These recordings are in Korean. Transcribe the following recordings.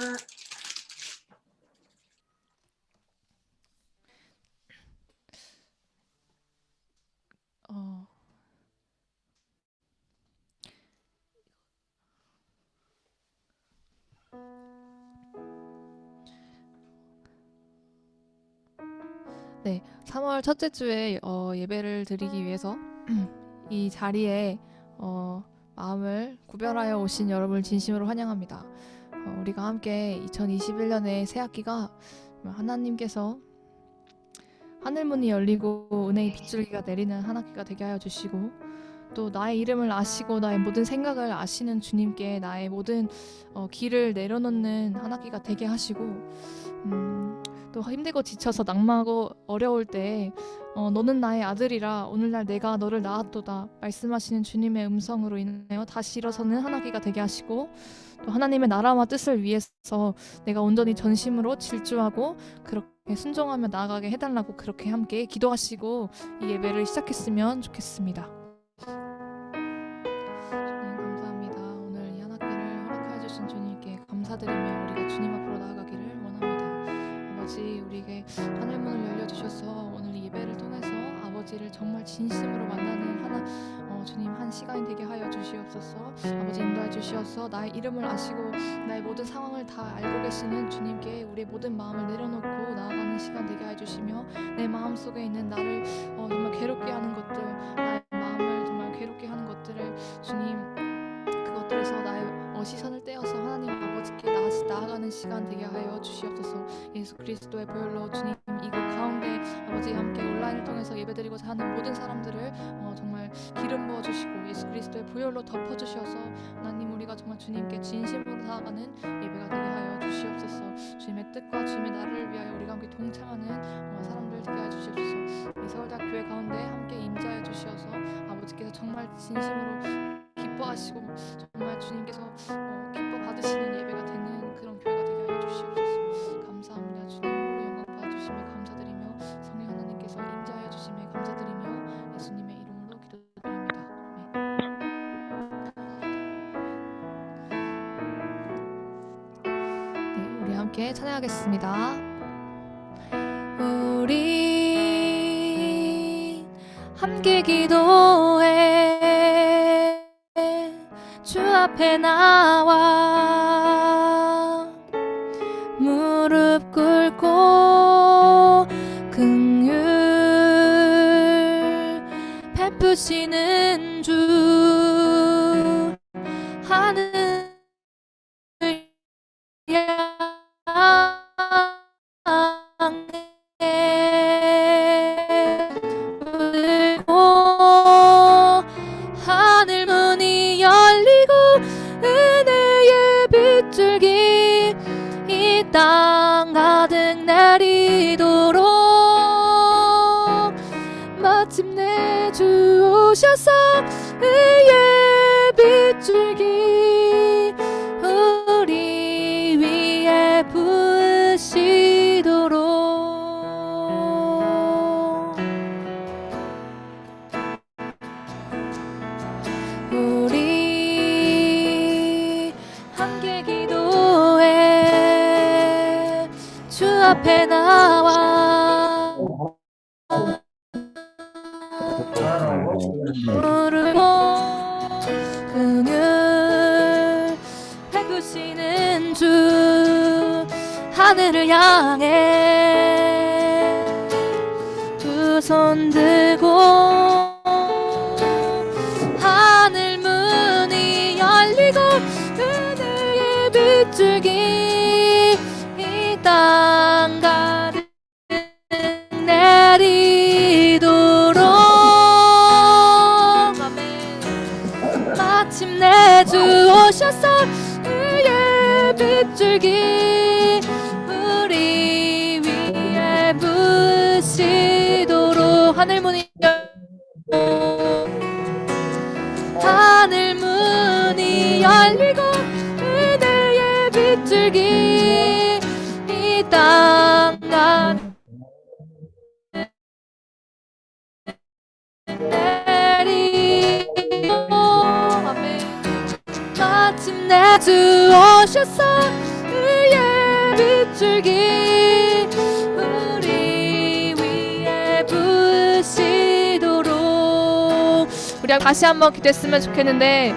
어, 네, 3월 첫째 주에 예배를 드리기 위해서 이 자리에 어, 마음을 구별하여 오신 여러분을 진심으로 환영합니다. 우리가 함께 2021년의 새 학기가 하나님께서 하늘문이 열리고 은혜의 빗줄기가 내리는 한 학기가 되게 하여 주시고, 또 나의 이름을 아시고 나의 모든 생각을 아시는 주님께 나의 모든 길을 내려놓는 한 학기가 되게 하시고, 또 힘들고 지쳐서 낙마하고 어려울 때 너는 나의 아들이라 오늘날 내가 너를 낳았도다 말씀하시는 주님의 음성으로 인하여 다시 일어서는 한 학기가 되게 하시고, 또 하나님의 나라와 뜻을 위해서 내가 온전히 전심으로 질주하고 그렇게 순종하며 나아가게 해달라고 그렇게 함께 기도하시고 이 예배를 시작했으면 좋겠습니다. 주님 감사합니다. 오늘 이 한 학기를 허락하여 주신 주님께 감사드리며 우리가 주님 앞으로 나아가기를 원합니다. 아버지, 우리에게 하늘문을 열려주셔서 오늘 이 예배를 통해서 아버지를 정말 진심으로 만나는 주님 한 시간이 되게 하여 주시옵소서. 아버지 인도해 주시어서 나의 이름을 아시고 나의 모든 상황을 다 알고 계시는 주님께 우리의 모든 마음을 내려놓고 나아가는 시간 되게 하여 주시며, 내 마음속에 있는 나를 정말 괴롭게 하는 것들, 나의 마음을 정말 괴롭게 하는 것들을 주님, 그것들에서 나의 시선을 떼어서 하나님 아버지께 나아가는 시간 되게 하여 주시옵소서. 예수 그리스도의 보혈로 주님 이곳 가운데 아버지 함께 온라인을 통해서 예배드리고자 하는 모든 사람들을 정말 기름 부어주시고 예수 그리스도의 보혈로 덮어주셔서 하나님 우리가 정말 주님께 진심으로 나아가는 예배가 되게 하여 주시옵소서. 주님의 뜻과 주님의 나라를 위하여 우리가 함께 동참하는 사람들 되게 하여 주시옵소서. 이 서울대학교회 가운데 함께 임재하여 주시어서 아버지께서 정말 진심으로 기뻐하시고 정말 주님께서 기뻐 받으시는 예배가 되는 그런 교회가 되게 하여 주시옵소서. 감사합니다. 주님 홀로 영광 받아주심에 감사드리며 성령 하나님께서 임재하여 주심에 감사드리며 예수님의 이름으로 기도드립니다. 아멘. 네, 우리 함께 찬양하겠습니다. 우리 함께 기도해 주 앞에 나와 무릎 꿇고 긍휼 베푸시는 주 하늘 향해 물고 하늘 문이 열리고 은혜의 빗줄기 이 땅 가득 내리도록 마침내 주 오셔서 의의 빗줄기 우리 위에 부으시도록. 우리 함께 기도해 주 앞에 나와 무릎 긍휼 베푸시는 주 하늘을 향해 두 손 들고 하늘 문이 열리고 은혜의 빗줄기 이 땅 가득 내리도록 아멘. 마침내 주 오셔서 의의 빗줄기 우리 위에 부으시도록 하늘 문이 하늘 문이 열리고 은혜의 빗줄기 이 땅 가득 내리고 아멘. 마침내 주 오셔서 의의 빗줄기 우리 위에 부으시도록. 우리 다시 한번 기도했으면 좋겠는데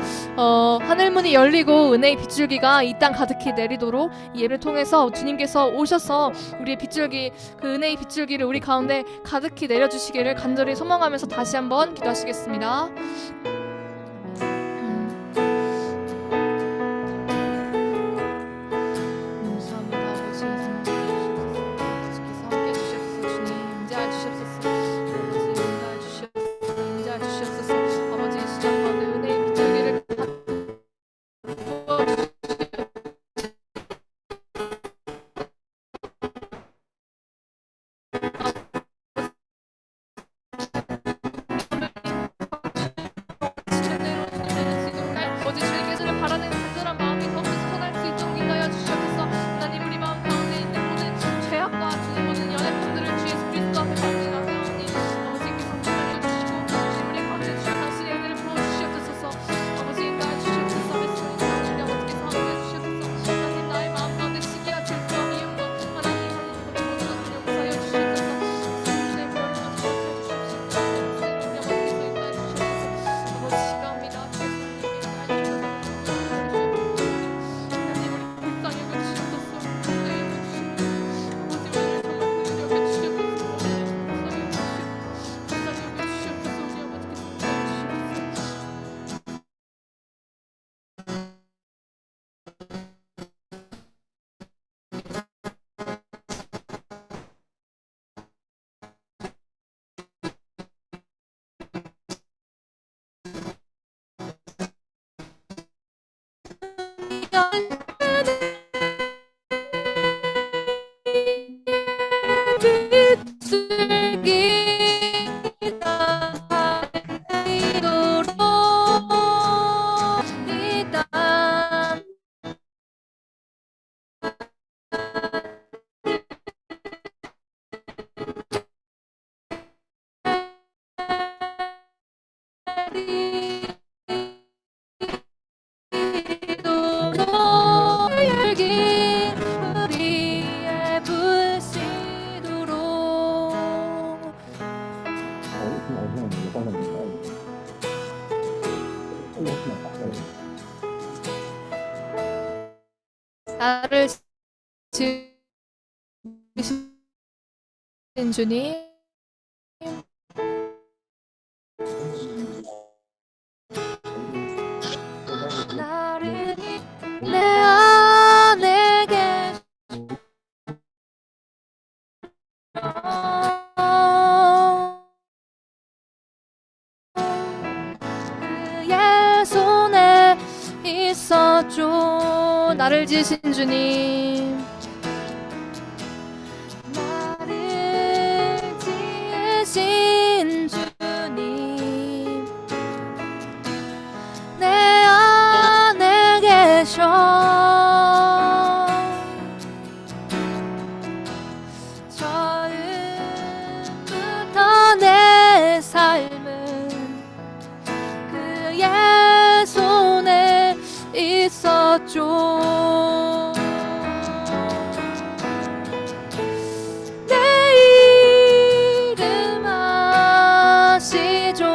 하늘문이 열리고 은혜의 빗줄기가 이 땅 가득히 내리도록 이 예배를 통해서 주님께서 오셔서 우리의 빗줄기, 그 은혜의 빗줄기를 우리 가운데 가득히 내려주시기를 간절히 소망하면서 다시 한번 기도하시겠습니다. 나를 지으신 주님, 나를 내 안에 계셔 그의 손에 있었죠. 나를 지으신 주님, 나를 지으신 주님, 내 안에 계셔 처음부터 내 삶은 그의 손에 있었죠. 내 이름 아시죠.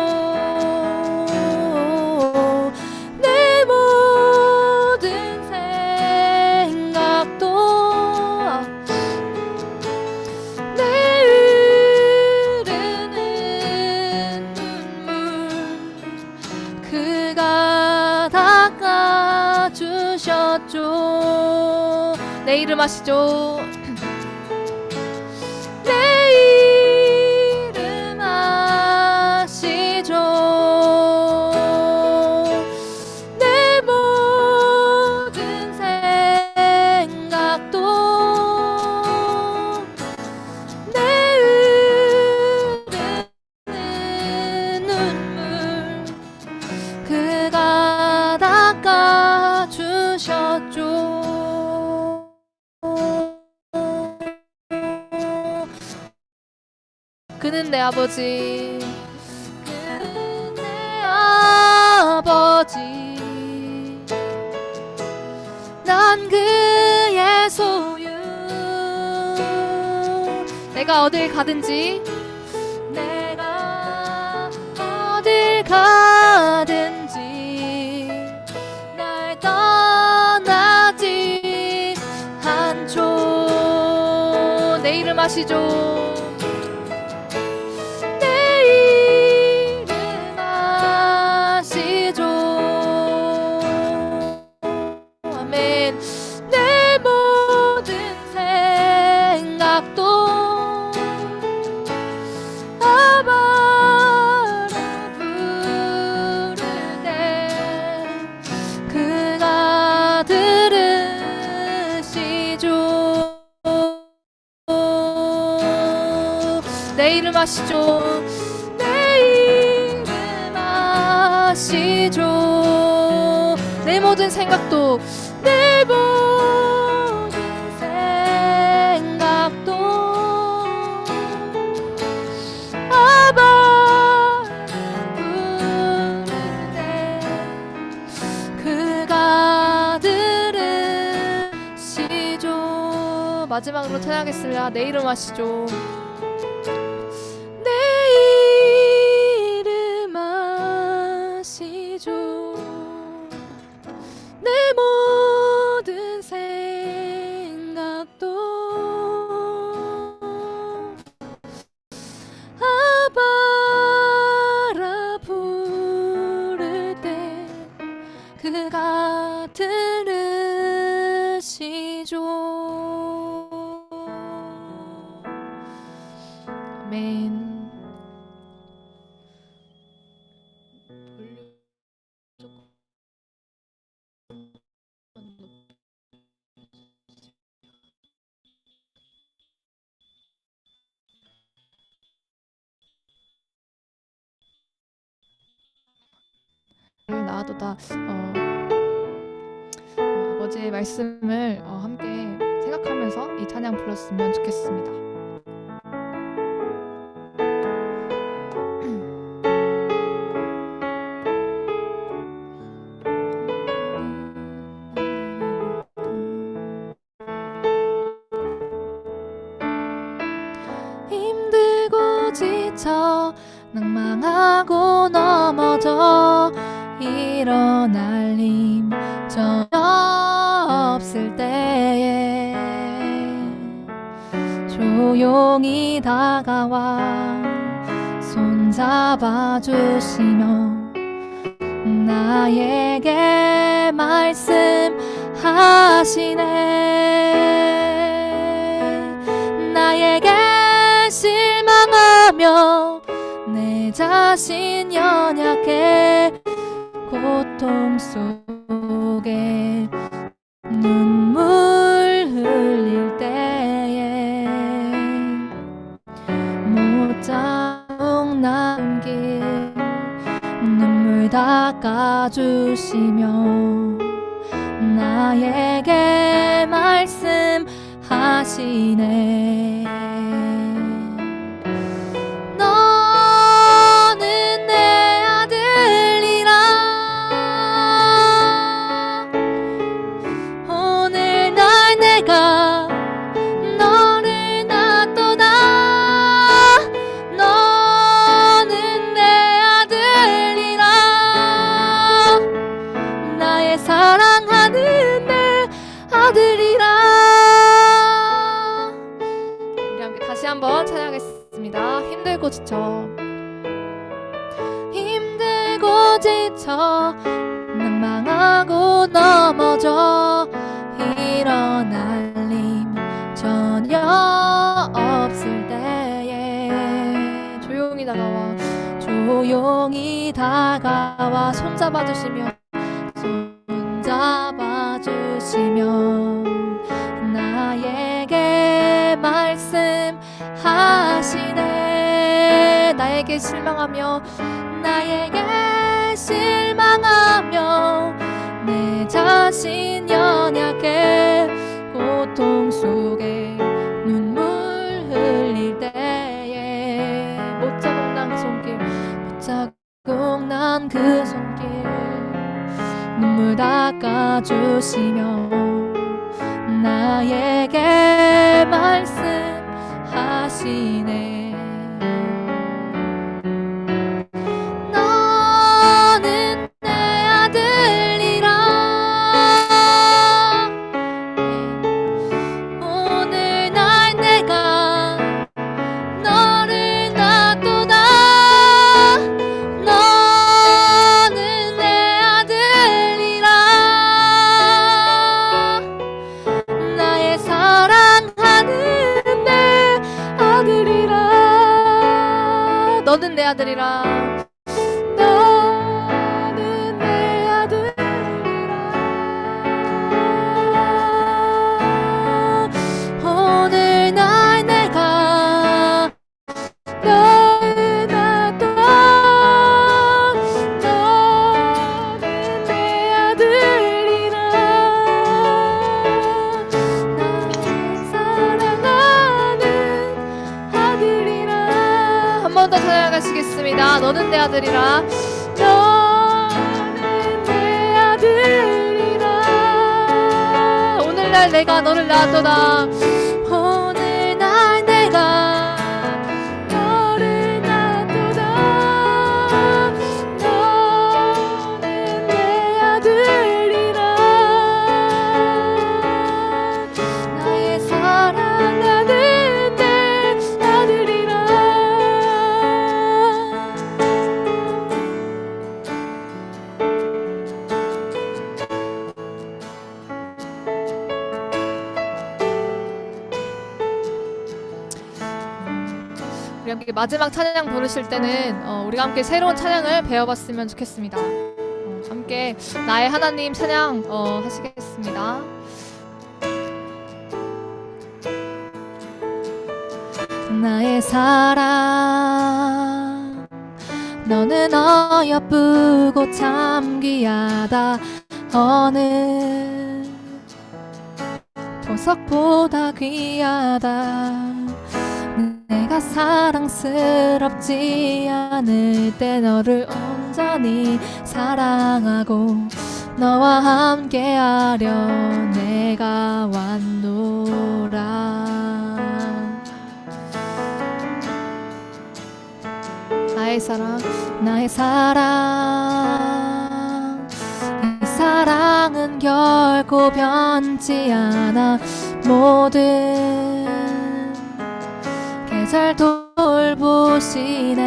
내 모든 생각도 내 흐르는 눈물 그가 닦아주셨죠. 내 이름 아시죠. 내 이름 아시죠. 내 모든 생각도 내 흐르는 눈물 그가 닦아주셨죠. 그는 내 아버지, 그는 내 아버지, 난 그의 소유, 내가 어딜 가든지 내가 어딜 가든지 날 떠나지 않죠. 내 이름 아시죠? 내 이름 아시죠? 내 이름 아시죠? 내 모든 생각도 내 모든 생각도 아바 부르네. 그가 들으시죠. 마지막으로 찬양하겠습니다. 내 이름 아시죠? 내 모든 생각도 아바라 부를 때 그가 들으시죠. 아멘. 나아도다. 아버지의 말씀을 함께 생각하면서 이 찬양 불렀으면 좋겠습니다. 힘들고 지쳐 낭망하고 넘어져 일어날 힘 전혀 없을 때에 조용히 다가와 손잡아 주시며 나에게 말씀하시네. 나에게 실망하며 내 자신 연약해 고통 속에 눈물 흘릴 때에 못자국 남길 눈물 닦아주시며 나에게 말씀하시네. 너를 낳았도다. 너는 내 아들이라. 나의 사랑하는 내 아들이라. 우리 함께 다시 한번 찬양하겠습니다. 힘들고 지쳐 낭망하고 넘어져 일어날 힘 전혀 없을 때에 조용히 다가와 손잡아주시며 나에게 말씀하시네. 나에게 실망하며 내 자신 연약해 고통 속에 눈물 흘릴 때에 못자국 난 그 손길 눈물 닦아주시며 나에게 말씀하시네. 돌보시네. 너는 내 아들이라. 오늘 날 내가 너를 낳도다. 너는 내 아들이라. 나의 사랑하는 내 아들이라. 너는 내 아들이라. 너는 내 아들이라. 오늘 날 내가 너를 낳도다. 너는 내 아들이라. 나의 사랑하는 아들이라. 한 번 더 찬양하시겠습니다. 너는 내 아들이라. 너는 내 아들이라. 오늘날 내가 너를 낳았도다. 오늘날 내가 너를 낳았도다. 너는 내 아들이라. 나의 사랑하는 내 아들이라. 우리 함께 마지막 찬양 부르실 때는 우리가 함께 새로운 찬양을 배워봤으면 좋겠습니다. 함께 나의 하나님 찬양 하시겠습니다. 나의 사랑 너는 어여쁘고 참 귀하다. 어느 보석보다 귀하다. 내가 사랑스럽지 않을 때 너를 온전히 사랑하고 너와 함께하려 내가 왔노라. 나의 사랑 이 사랑은 결코 변치 않아. 모든 계절 돌보시네.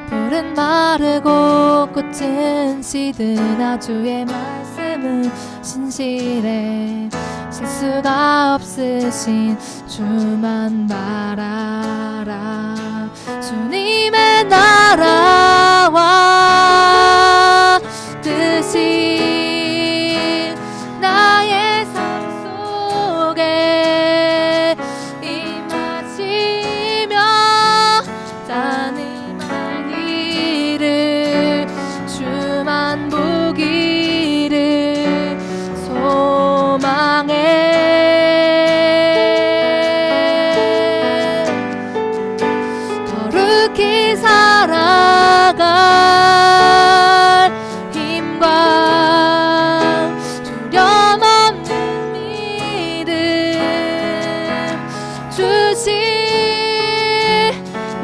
풀은 마르고 꽃은 시드나 주의 말씀은 신실해. 실수가 없으신 주만 바라라. 주님의 나라와 뜻이 나의 삶 속에 임하시며 자님의 길을 주만 보기를 소망해. 거룩히 살아갈 힘과 두려움 없는 믿음 주신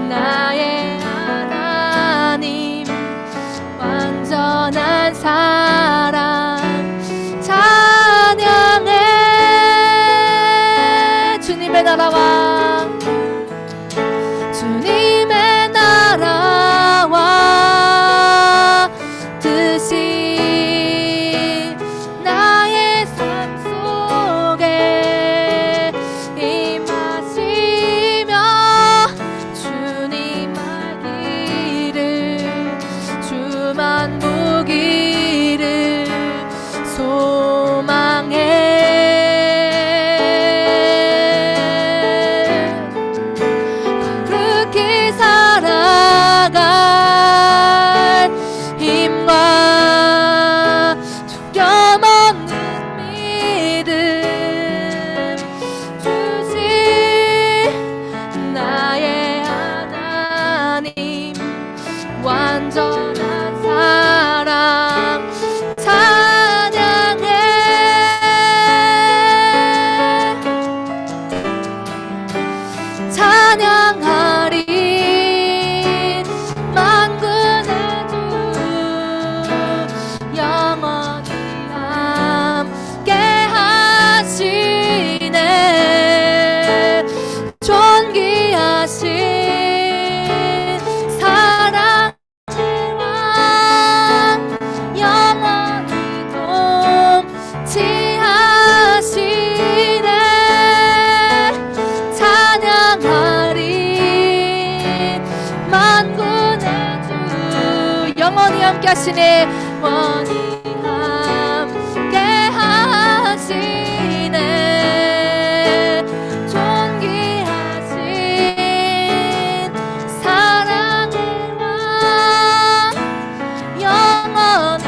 나의 하나님. 완전한 사랑 찬양해. 주님의 나라와 주님의 나라와 뜻이 나의 삶 속에 임하시며 주님 알기를 주만 보기를 영원히 함께 하시네. 영원히 함께 하시네. 존귀하신 사랑의 왕 영원히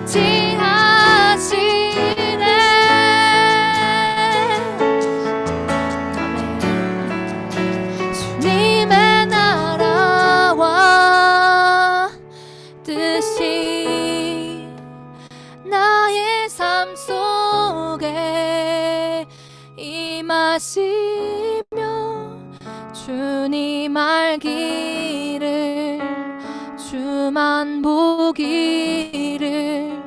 통치하시네. 주님의 나라와 뜻이 나의 삶 속에 임하시며 주님 알기를 주만 보기를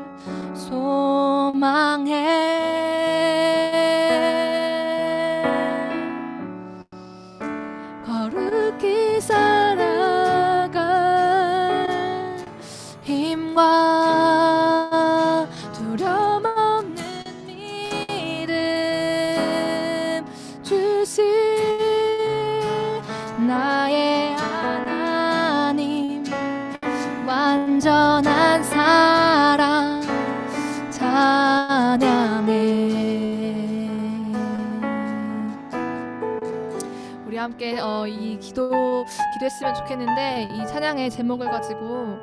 소망해. 거룩히 살아갈 힘과 두려움 없는 믿음 주신 나의 하나님 완전한 사랑 찬양해. 우리 함께 이 기도했으면 좋겠는데, 이 찬양의 제목을 가지고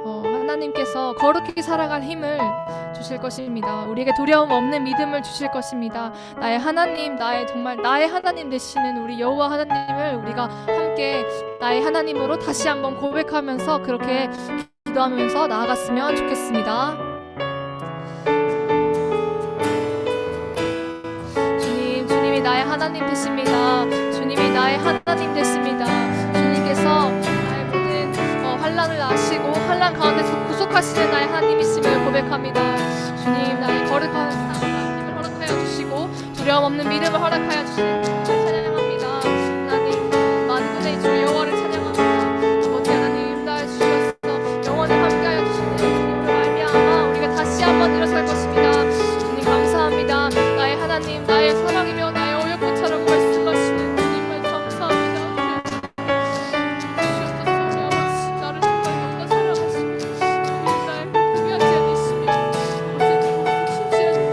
하나님께서 거룩히 살아갈 힘을 주실 것입니다. 우리에게 두려움 없는 믿음을 주실 것입니다. 나의 하나님, 정말 나의 하나님 되시는 우리 여호와 하나님을 우리가 함께 나의 하나님으로 다시 한번 고백하면서 그렇게 기도하면서 나아갔으면 좋겠습니다. 주님이 나의 하나님 되십니다. 주님이 나의 하나님 되십니다. 주님께서 나의 모든 환난을 아시고 환난 가운데서 구속하시는 나의 하나님이심을 고백합니다. 주님, 나의 거룩한 삶을 힘을 허락하여 주시고 두려움 없는 믿음을 허락하여 주시는 주님을 찬양합니다. 하나님, 만군의 주 여호와를 찬양합니다. 아버지 하나님, 날 주셔서 영원히 함께하여 주시는 주님으로 말미암아 우리가 다시 한번 일어설 것입니다. 주님 감사합니다. 나의 하나님, 나의 사랑이며 나의 어여쁜처럼 말씀하시는 주님을 감사합니다. 주옵소서. 우리 아버지, 나를 정말 너무나 사랑하시고 주님 날 포기하지 않으시며 아버지 진실한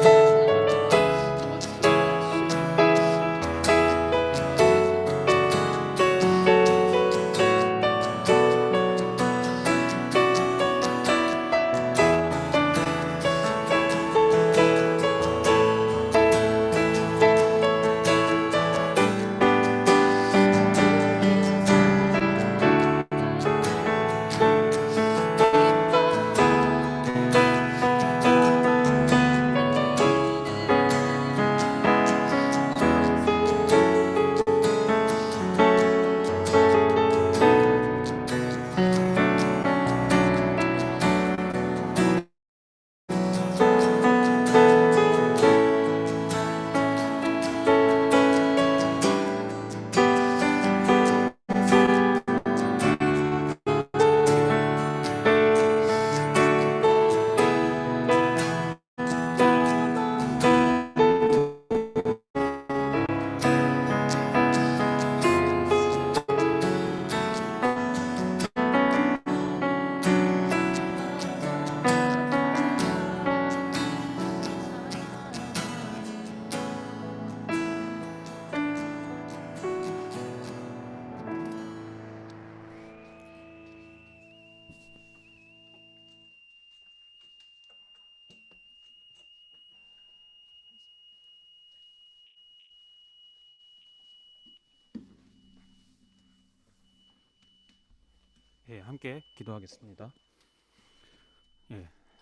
함께 기도하겠습니다.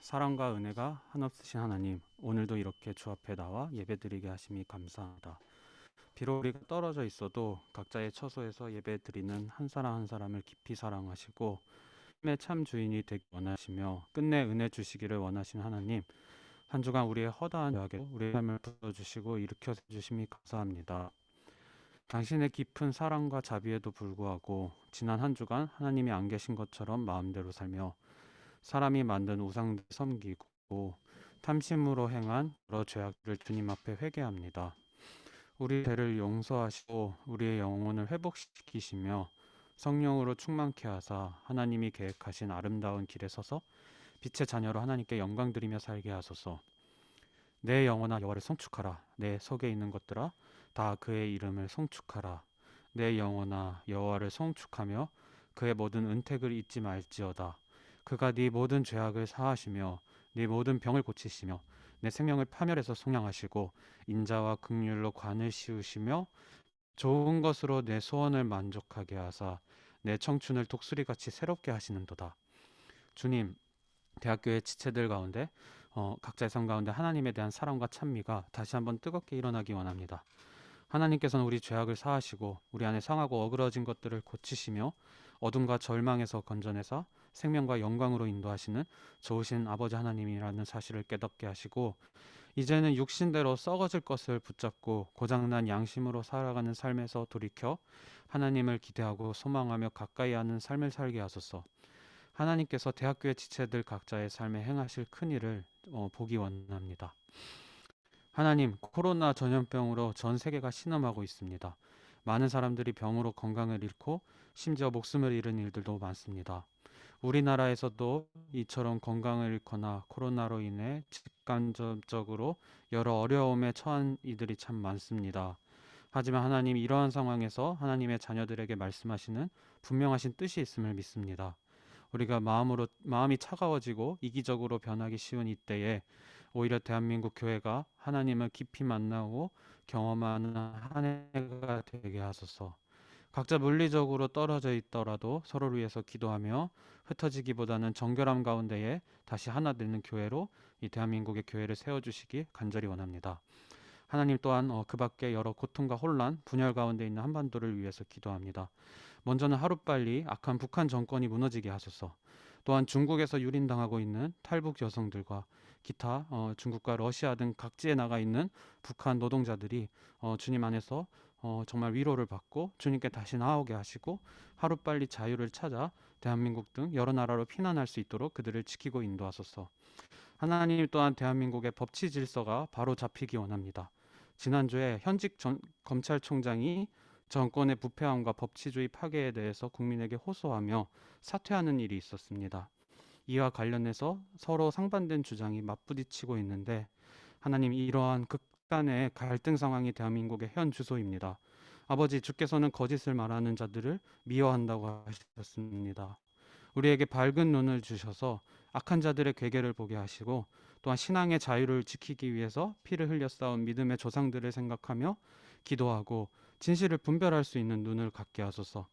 사랑과 은혜가 한없으신 하나님, 오늘도 이렇게 주 앞에 나와 예배드리게 하심이 감사합니다. 비록 우리가 떨어져 있어도 각자의 처소에서 예배드리는 한 사람 한 사람을 깊이 사랑하시고 힘의 참 주인이 되기 원하시며 끝내 은혜 주시기를 원하신 하나님, 한 주간 우리의 허다한 죄악에 우리의 삶을 불러주시고 일으켜 세주심이 감사합니다. 당신의 깊은 사랑과 자비에도 불구하고 지난 한 주간 하나님이 안 계신 것처럼 마음대로 살며 사람이 만든 우상들 섬기고 탐심으로 행한 여러 죄악들을 주님 앞에 회개합니다. 우리 죄를 용서하시고 우리의 영혼을 회복시키시며 성령으로 충만케 하사 하나님이 계획하신 아름다운 길에 서서 빛의 자녀로 하나님께 영광 드리며 살게 하소서. 내 영혼아 여호와를 송축하라. 내 속에 있는 것들아 다 그의 이름을 송축하라. 내 영혼아 여호와를 송축하며 그의 모든 은택을 잊지 말지어다. 그가 네 모든 죄악을 사하시며 네 모든 병을 고치시며 내 생명을 파멸해서 속량하시고 인자와 긍휼로 관을 씌우시며 좋은 것으로 내 소원을 만족하게 하사 내 청춘을 독수리같이 새롭게 하시는도다. 주님, 대학교의 지체들 가운데 각자의 삶 가운데 하나님에 대한 사랑과 찬미가 다시 한번 뜨겁게 일어나기 원합니다. 하나님께서는 우리 죄악을 사하시고 우리 안에 상하고 어그러진 것들을 고치시며 어둠과 절망에서 건져내사 생명과 영광으로 인도하시는 좋으신 아버지 하나님이라는 사실을 깨닫게 하시고 이제는 육신대로 썩어질 것을 붙잡고 고장난 양심으로 살아가는 삶에서 돌이켜 하나님을 기대하고 소망하며 가까이 하는 삶을 살게 하소서. 하나님께서 대학교의 지체들 각자의 삶에 행하실 큰 일을 보기 원합니다. 하나님, 코로나 전염병으로 전 세계가 신음하고 있습니다. 많은 사람들이 병으로 건강을 잃고 심지어 목숨을 잃은 일들도 많습니다. 우리나라에서도 이처럼 건강을 잃거나 코로나로 인해 직간접적으로 여러 어려움에 처한 이들이 참 많습니다. 하지만 하나님 이러한 상황에서 하나님의 자녀들에게 말씀하시는 분명하신 뜻이 있음을 믿습니다. 우리가 마음이 차가워지고 이기적으로 변하기 쉬운 이때에 오히려 대한민국 교회가 하나님을 깊이 만나고 경험하는 한 해가 되게 하소서. 각자 물리적으로 떨어져 있더라도 서로를 위해서 기도하며 흩어지기보다는 정결함 가운데에 다시 하나 되는 교회로 이 대한민국의 교회를 세워주시기 간절히 원합니다. 하나님 또한 그 밖에 여러 고통과 혼란, 분열 가운데 있는 한반도를 위해서 기도합니다. 먼저는 하루빨리 악한 북한 정권이 무너지게 하소서. 또한 중국에서 유린당하고 있는 탈북 여성들과 기타 중국과 러시아 등 각지에 나가 있는 북한 노동자들이 주님 안에서 정말 위로를 받고 주님께 다시 나오게 하시고 하루빨리 자유를 찾아 대한민국 등 여러 나라로 피난할 수 있도록 그들을 지키고 인도하소서. 하나님 또한 대한민국의 법치 질서가 바로 잡히기 원합니다. 지난주에 현직 검찰총장이 정권의 부패함과 법치주의 파괴에 대해서 국민에게 호소하며 사퇴하는 일이 있었습니다. 이와 관련해서 서로 상반된 주장이 맞부딪히고 있는데 하나님 이러한 극단의 갈등 상황이 대한민국의 현 주소입니다. 아버지 주께서는 거짓을 말하는 자들을 미워한다고 하셨습니다. 우리에게 밝은 눈을 주셔서 악한 자들의 괴계를 보게 하시고 또한 신앙의 자유를 지키기 위해서 피를 흘려 쌓은 믿음의 조상들을 생각하며 기도하고 진실을 분별할 수 있는 눈을 갖게 하소서.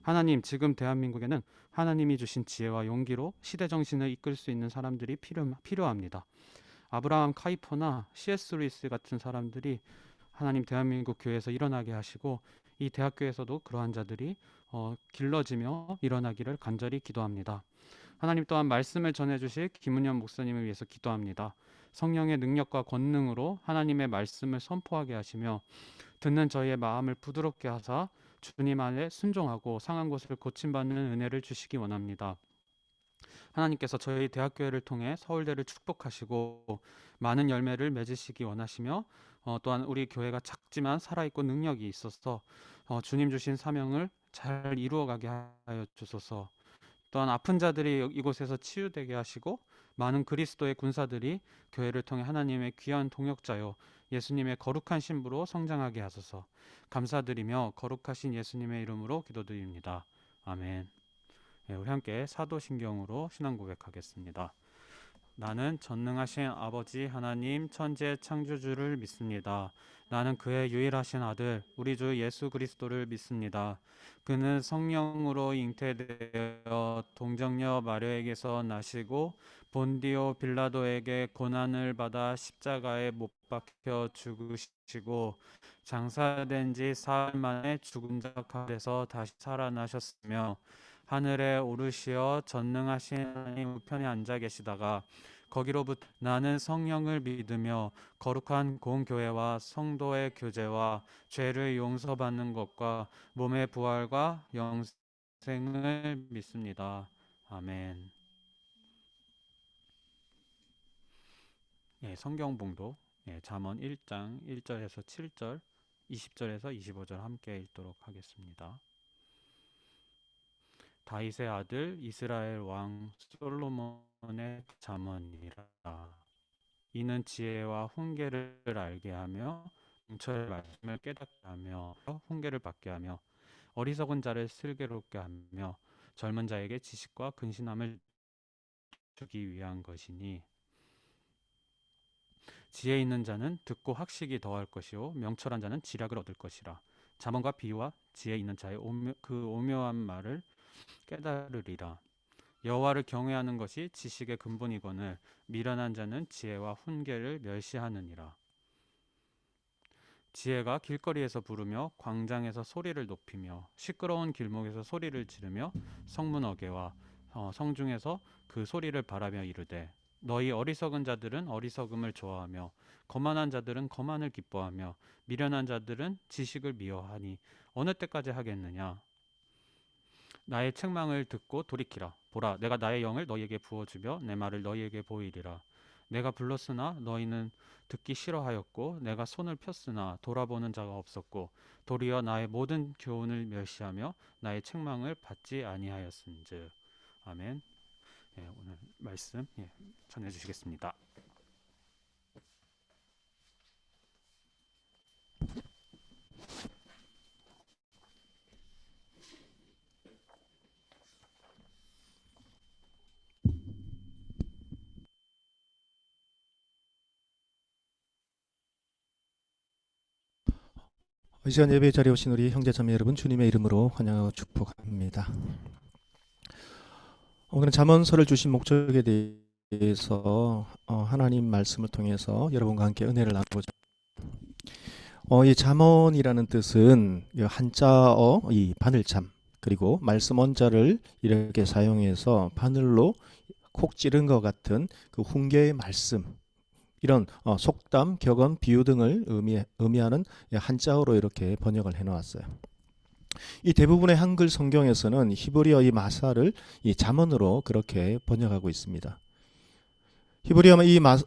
하나님, 지금 대한민국에는 하나님이 주신 지혜와 용기로 시대 정신을 이끌 수 있는 사람들이 필요합니다. 아브라함 카이퍼나 C.S. 루이스 같은 사람들이 하나님 대한민국 교회에서 일어나게 하시고 이 대학교에서도 그러한 자들이 길러지며 일어나기를 간절히 기도합니다. 하나님 또한 말씀을 전해주실 김은현 목사님을 위해서 기도합니다. 성령의 능력과 권능으로 하나님의 말씀을 선포하게 하시며 듣는 저희의 마음을 부드럽게 하사 주님 안에 순종하고 상한 것을 고침받는 은혜를 주시기 원합니다. 하나님께서 저희 대학교회를 통해 서울대를 축복하시고 많은 열매를 맺으시기 원하시며 또한 우리 교회가 작지만 살아있고 능력이 있어서 주님 주신 사명을 잘 이루어가게 하여 주소서. 또한 아픈 자들이 이곳에서 치유되게 하시고 많은 그리스도의 군사들이 교회를 통해 하나님의 귀한 동역자요 예수님의 거룩한 신부로 성장하게 하소서. 감사드리며 거룩하신 예수님의 이름으로 기도드립니다. 아멘. 네, 우리 함께 사도신경으로 신앙 고백하겠습니다. 나는 전능하신 아버지 하나님 천지의 창조주를 믿습니다. 나는 그의 유일하신 아들 우리 주 예수 그리스도를 믿습니다. 그는 성령으로 잉태되어 동정녀 마리아에게서 나시고 본디오 빌라도에게 고난을 받아 십자가에 못 박혀 죽으시고 장사된 지 사흘 만에 죽은 자 가운데서 다시 살아나셨으며 하늘에 오르시어 전능하신 하나님 우편에 앉아 계시다가 거기로부터 나는 성령을 믿으며 거룩한 공교회와 성도의 교제와 죄를 용서받는 것과 몸의 부활과 영생을 믿습니다. 아멘. 성경 봉독 잠언 1장 1절에서 7절 20절에서 25절 함께 읽도록 하겠습니다. 다윗의 아들 이스라엘 왕 솔로몬의 잠언이라. 이는 지혜와 훈계를 알게 하며 명철의 말씀을 깨닫게 하며 훈계를 받게 하며 어리석은 자를 슬기롭게 하며 젊은 자에게 지식과 근신함을 주기 위한 것이니, 지혜 있는 자는 듣고 학식이 더할 것이요 명철한 자는 지략을 얻을 것이라. 잠언과 비유와 지혜 있는 자의 그 오묘한 말을 깨달으리라. 여호와를 경외하는 것이 지식의 근본이거늘 미련한 자는 지혜와 훈계를 멸시하느니라. 지혜가 길거리에서 부르며 광장에서 소리를 높이며 시끄러운 길목에서 소리를 지르며 성문 어귀와 성중에서 그 소리를 바라며 이르되, 너희 어리석은 자들은 어리석음을 좋아하며 거만한 자들은 거만을 기뻐하며 미련한 자들은 지식을 미워하니 어느 때까지 하겠느냐. 나의 책망을 듣고 돌이키라. 보라, 내가 나의 영을 너희에게 부어주며 내 말을 너희에게 보이리라. 내가 불렀으나 너희는 듣기 싫어하였고 내가 손을 폈으나 돌아보는 자가 없었고 도리어 나의 모든 교훈을 멸시하며 나의 책망을 받지 아니하였은즉. 아멘. 오늘 말씀 전해주시겠습니다. 이 시간 예배 자리에 오신 우리 형제자매 여러분, 주님의 이름으로 환영하고 축복합니다. 오늘은 잠언서를 주신 목적에 대해서 하나님 말씀을 통해서 여러분과 함께 은혜를 나누고자. 이 잠언이라는 뜻은 한자어 이 바늘참, 그리고 말씀 원자를 이렇게 사용해서 바늘로 콕 찌른 것 같은 그 훈계의 말씀, 이런 속담, 격언, 비유 등을 의미하는 한자어로 이렇게 번역을 해놓았어요. 이 대부분의 한글 성경에서는 히브리어 이 마사를 이 잠언으로 그렇게 번역하고 있습니다.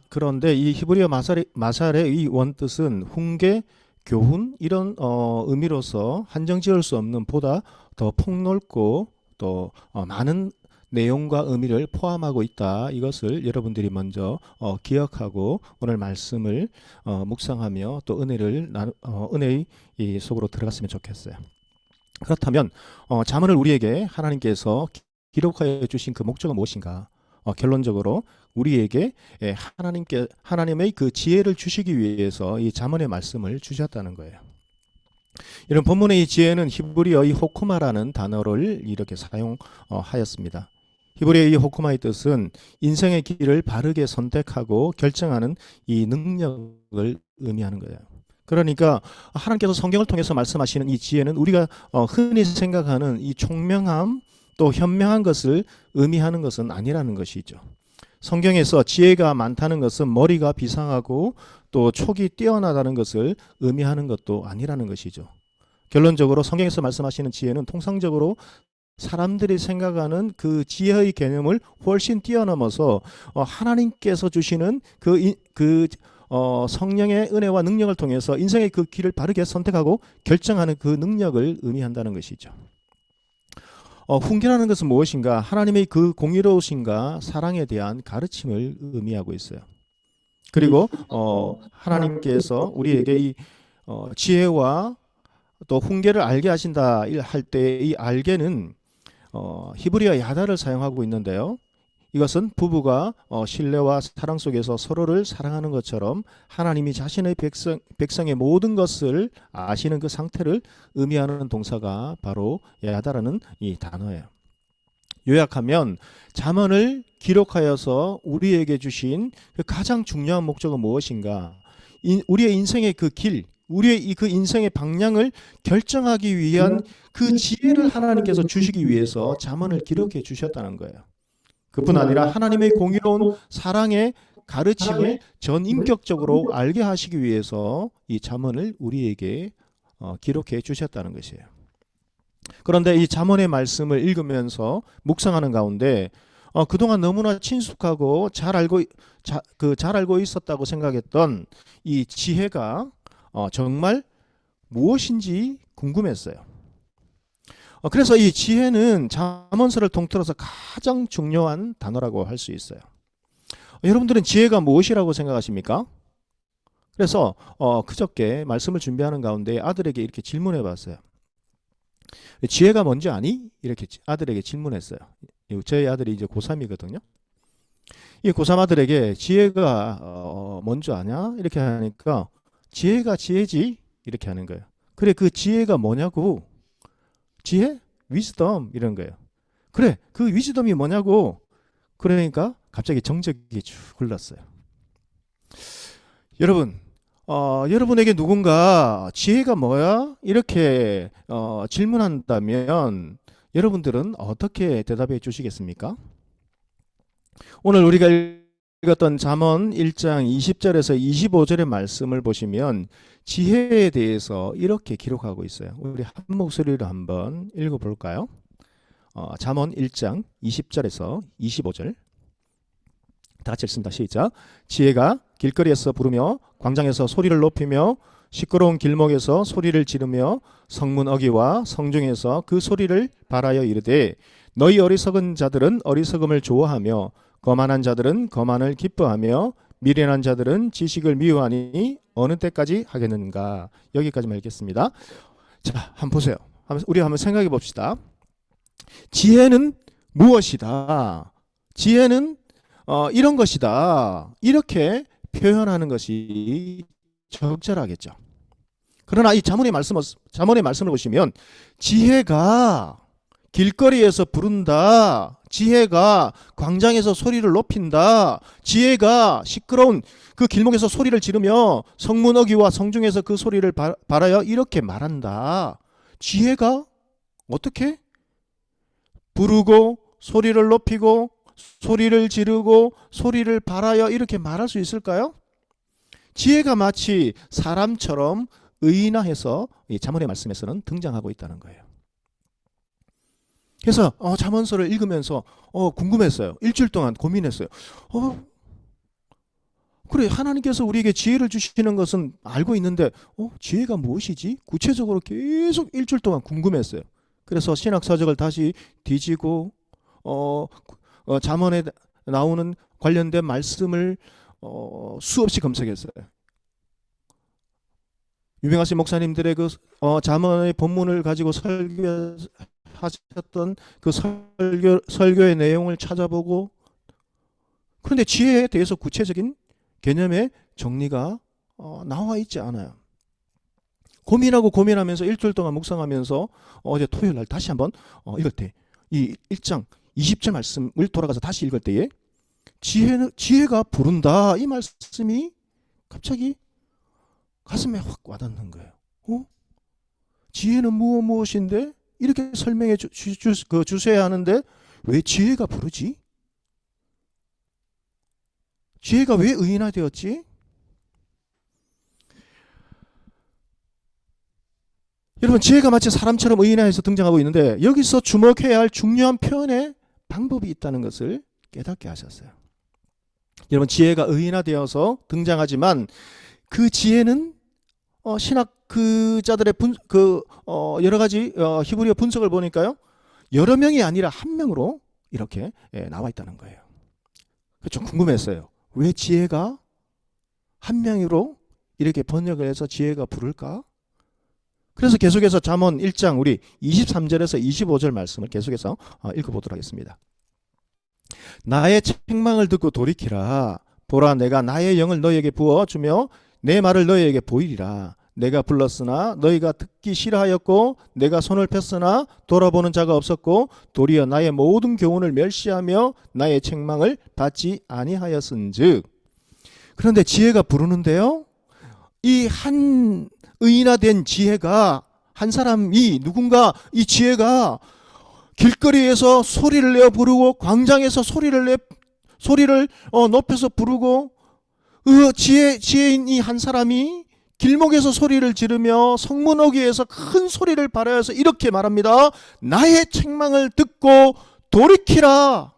그런데 이 히브리어 마살의 이 원뜻은 훈계, 교훈 이런 의미로서 한정지을 수 없는 보다 더 폭넓고 또 많은 내용과 의미를 포함하고 있다. 이것을 여러분들이 먼저 기억하고 오늘 말씀을 묵상하며 또 은혜의 이 속으로 들어갔으면 좋겠어요. 그렇다면 잠언을 우리에게 하나님께서 기록하여 주신 그 목적은 무엇인가? 결론적으로 우리에게 하나님의 그 지혜를 주시기 위해서 이 잠언의 말씀을 주셨다는 거예요. 이런 본문의 이 지혜는 히브리어 이 호크마라는 단어를 이렇게 사용하였습니다. 히브리어의 이 호크마의 뜻은 인생의 길을 바르게 선택하고 결정하는 이 능력을 의미하는 거예요. 그러니까 하나님께서 성경을 통해서 말씀하시는 이 지혜는 우리가 흔히 생각하는 이 총명함 또 현명한 것을 의미하는 것은 아니라는 것이죠. 성경에서 지혜가 많다는 것은 머리가 비상하고 또 촉이 뛰어나다는 것을 의미하는 것도 아니라는 것이죠. 결론적으로 성경에서 말씀하시는 지혜는 통상적으로 사람들이 생각하는 그 지혜의 개념을 훨씬 뛰어넘어서 하나님께서 주시는 성령의 은혜와 능력을 통해서 인생의 그 길을 바르게 선택하고 결정하는 그 능력을 의미한다는 것이죠. 훈계라는 것은 무엇인가? 하나님의 그 공의로우심과 사랑에 대한 가르침을 의미하고 있어요. 그리고 하나님께서 우리에게 이 지혜와 또 훈계를 알게 하신다 할 때 이 알게는 히브리어 야다를 사용하고 있는데요. 이것은 부부가 신뢰와 사랑 속에서 서로를 사랑하는 것처럼 하나님이 자신의 백성의 모든 것을 아시는 그 상태를 의미하는 동사가 바로 야다라는 이 단어예요. 요약하면 잠언을 기록하여서 우리에게 주신 그 가장 중요한 목적은 무엇인가? 우리의 인생의 그 길, 우리의 그 인생의 방향을 결정하기 위한 그 지혜를 하나님께서 주시기 위해서 잠언을 기록해 주셨다는 거예요. 그뿐 아니라 하나님의 공의로운 사랑의 가르침을 전인격적으로 알게 하시기 위해서 이 잠언을 우리에게 기록해 주셨다는 것이에요. 그런데 이 잠언의 말씀을 읽으면서 묵상하는 가운데 그동안 너무나 친숙하고 잘 알고 있었다고 생각했던 이 지혜가 정말 무엇인지 궁금했어요. 그래서 이 지혜는 잠언서를 통틀어서 가장 중요한 단어라고 할 수 있어요. 여러분들은 지혜가 무엇이라고 생각하십니까? 그래서 그저께 말씀을 준비하는 가운데 아들에게 이렇게 질문해 봤어요. 지혜가 뭔지 아니? 이렇게 아들에게 질문했어요. 저희 아들이 이제 고3이거든요. 이 고3 아들에게 지혜가 뭔지 아냐? 이렇게 하니까 지혜가 지혜지? 이렇게 하는 거예요. 그래, 그 지혜가 뭐냐고? 지혜? 위즈덤 이런 거예요. 그래, 그 위즈덤이 뭐냐고? 그러니까 갑자기 정적이 쭉 흘렀어요. 여러분, 여러분에게 누군가 지혜가 뭐야? 이렇게 질문한다면 여러분들은 어떻게 대답해 주시겠습니까? 오늘 우리가 읽었던 잠언 1장 20절에서 25절의 말씀을 보시면 지혜에 대해서 이렇게 기록하고 있어요. 우리 한 목소리로 한번 읽어볼까요? 잠언 1장 20절에서 25절 다 같이 읽습니다. 시작. 지혜가 길거리에서 부르며 광장에서 소리를 높이며 시끄러운 길목에서 소리를 지르며 성문 어귀와 성중에서 그 소리를 발하여 이르되 너희 어리석은 자들은 어리석음을 좋아하며 거만한 자들은 거만을 기뻐하며 미련한 자들은 지식을 미워하니 어느 때까지 하겠는가. 여기까지만 읽겠습니다. 자, 한번 보세요. 우리 한번 생각해 봅시다. 지혜는 무엇이다? 지혜는 이런 것이다. 이렇게 표현하는 것이 적절하겠죠. 그러나 이 잠언의 말씀을 보시면 지혜가 길거리에서 부른다. 지혜가 광장에서 소리를 높인다. 지혜가 시끄러운 그 길목에서 소리를 지르며 성문 어귀와 성중에서 그 소리를 발하여 이렇게 말한다. 지혜가 어떻게? 부르고 소리를 높이고 소리를 지르고 소리를 발하여 이렇게 말할 수 있을까요? 지혜가 마치 사람처럼 의인화해서 이 잠언의 말씀에서는 등장하고 있다는 거예요. 그래서 잠언서를 읽으면서 궁금했어요. 일주일 동안 고민했어요. 그래, 하나님께서 우리에게 지혜를 주시는 것은 알고 있는데 지혜가 무엇이지? 구체적으로 계속 일주일 동안 궁금했어요. 그래서 신학서적을 다시 뒤지고 잠언에 나오는 관련된 말씀을 수없이 검색했어요. 유명하신 목사님들의 그 잠언의 본문을 가지고 설교하셨던 그 설교의 내용을 찾아보고, 그런데 지혜에 대해서 구체적인 개념의 정리가 나와 있지 않아요. 고민하면서 일주일 동안 묵상하면서 어제 토요일 날 다시 한번 읽을 때 이 1장 20절 말씀을 돌아가서 다시 읽을 때에 지혜가 부른다 이 말씀이 갑자기 가슴에 확 와닿는 거예요. 지혜는 무엇인데 이렇게 설명해 주셔야 하는데 왜 지혜가 부르지? 지혜가 왜 의인화되었지? 여러분, 지혜가 마치 사람처럼 의인화해서 등장하고 있는데 여기서 주목해야 할 중요한 표현의 방법이 있다는 것을 깨닫게 하셨어요. 여러분, 지혜가 의인화되어서 등장하지만 그 지혜는 신학 자들의 여러 가지 히브리어 분석을 보니까요, 여러 명이 아니라 한 명으로 이렇게 나와 있다는 거예요. 좀 궁금했어요. 왜 지혜가 한 명으로 이렇게 번역을 해서 지혜가 부를까? 그래서 계속해서 잠언 1장 우리 23절에서 25절 말씀을 계속해서 읽어보도록 하겠습니다. 나의 책망을 듣고 돌이키라. 보라, 내가 나의 영을 너희에게 부어주며 내 말을 너희에게 보이리라. 내가 불렀으나 너희가 듣기 싫어하였고 내가 손을 폈으나 돌아보는 자가 없었고 도리어 나의 모든 교훈을 멸시하며 나의 책망을 받지 아니하였은즉. 그런데 지혜가 부르는데요, 이 한 의인화된 지혜가, 한 사람이 누군가 이 지혜가 길거리에서 소리를 내어 부르고 광장에서 소리를 높여서 부르고 지혜인 이 한 사람이 길목에서 소리를 지르며 성문 어귀에서 큰 소리를 발하여서 이렇게 말합니다. 나의 책망을 듣고 돌이키라.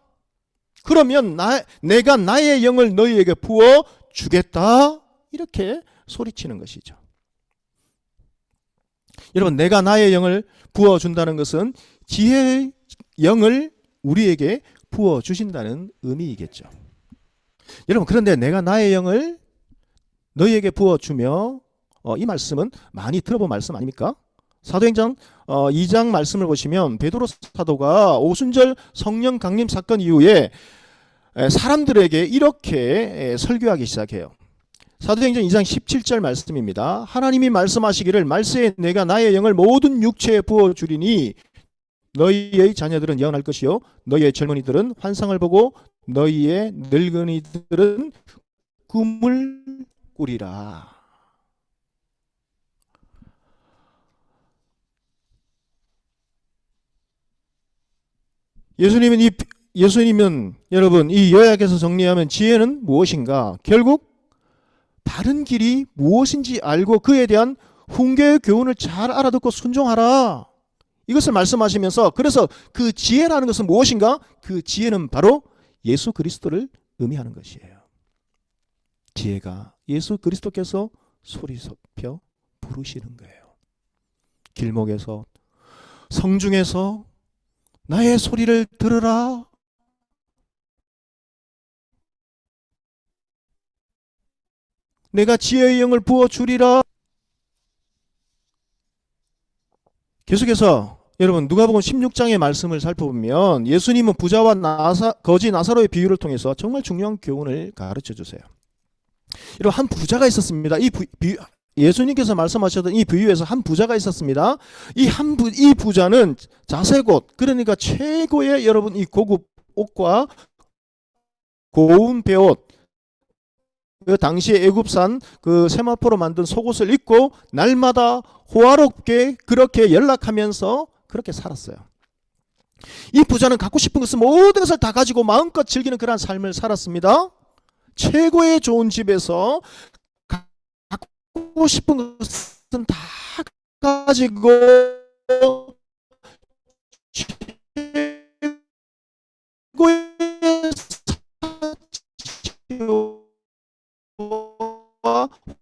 그러면 내가 나의 영을 너희에게 부어 주겠다. 이렇게 소리치는 것이죠. 여러분, 내가 나의 영을 부어준다는 것은 지혜의 영을 우리에게 부어 주신다는 의미이겠죠. 여러분, 그런데 내가 나의 영을 너희에게 부어 주며, 이 말씀은 많이 들어본 말씀 아닙니까? 사도행전 2장 말씀을 보시면 베드로 사도가 오순절 성령 강림 사건 이후에 사람들에게 이렇게 설교하기 시작해요. 사도행전 2장 17절 말씀입니다. 하나님이 말씀하시기를 말세에 내가 나의 영을 모든 육체에 부어주리니 너희의 자녀들은 예언할 것이요 너희의 젊은이들은 환상을 보고 너희의 늙은이들은 꿈을 꾸리라. 예수님은 여러분 이 요약에서 정리하면 지혜는 무엇인가? 결국 바른 길이 무엇인지 알고 그에 대한 훈계의 교훈을 잘 알아듣고 순종하라. 이것을 말씀하시면서 그래서 그 지혜라는 것은 무엇인가? 그 지혜는 바로 예수 그리스도를 의미하는 것이에요. 지혜가 예수 그리스도께서 소리 높여 부르시는 거예요. 길목에서 성중에서 나의 소리를 들으라. 내가 지혜의 영을 부어주리라. 계속해서 여러분 누가복음 16장의 말씀을 살펴보면 예수님은 부자와 거지 나사로의 비유를 통해서 정말 중요한 교훈을 가르쳐 주세요. 여러분 한 부자가 있었습니다. 예수님께서 말씀하셨던 이 비유에서 한 부자가 있었습니다. 이 부자는 자색옷, 그러니까 최고의 여러분 이 고급 옷과 고운 베옷, 그 당시에 애굽산 그 세마포로 만든 속옷을 입고 날마다 호화롭게 그렇게 연락하면서 그렇게 살았어요. 이 부자는 갖고 싶은 것은 모든 것을 다 가지고 마음껏 즐기는 그러한 삶을 살았습니다. 최고의 좋은 집에서 갖고 싶은 것은 다 가지고 최고의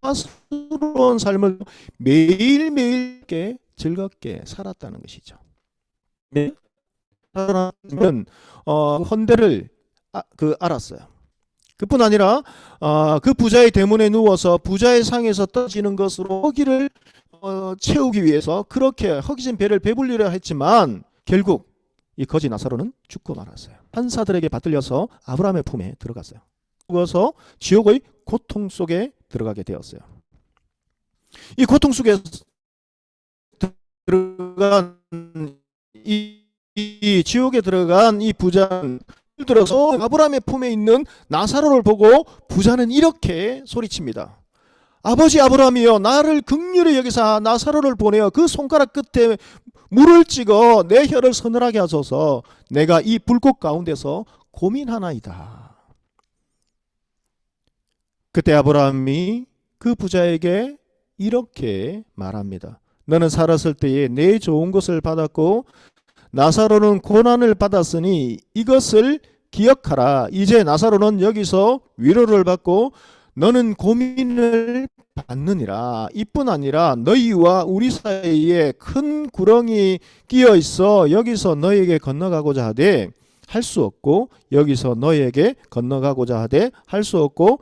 화스러운 삶을 매일매일 즐겁게 살았다는 것이죠. 네? 사람은 헌대를 알았어요. 그뿐 아니라 그 부자의 대문에 누워서 부자의 상에서 떠지는 것으로 허기를 채우기 위해서 그렇게 허기진 배를 배불리려 했지만 결국 이 거지 나사로는 죽고 말았어요. 판사들에게 받들려서 아브라함의 품에 들어갔어요. 죽어서 지옥의 고통 속에 들어가게 되었어요. 이 고통 속에 들어간 이 지옥에 들어간 이 부자는 들어서 아브라함의 품에 있는 나사로를 보고 부자는 이렇게 소리칩니다. 아버지 아브라함이여, 나를 긍휼히 여기사 나사로를 보내어 그 손가락 끝에 물을 찍어 내 혀를 서늘하게 하소서. 내가 이 불꽃 가운데서 고민하나이다. 그때 아브라함이 그 부자에게 이렇게 말합니다. 너는 살았을 때에 내 좋은 것을 받았고 나사로는 고난을 받았으니 이것을 기억하라. 이제 나사로는 여기서 위로를 받고 너는 고민을 받느니라. 이뿐 아니라 너희와 우리 사이에 큰 구렁이 끼어 있어 여기서 너에게 건너가고자 하되 할 수 없고 여기서 너에게 건너가고자 하되 할 수 없고.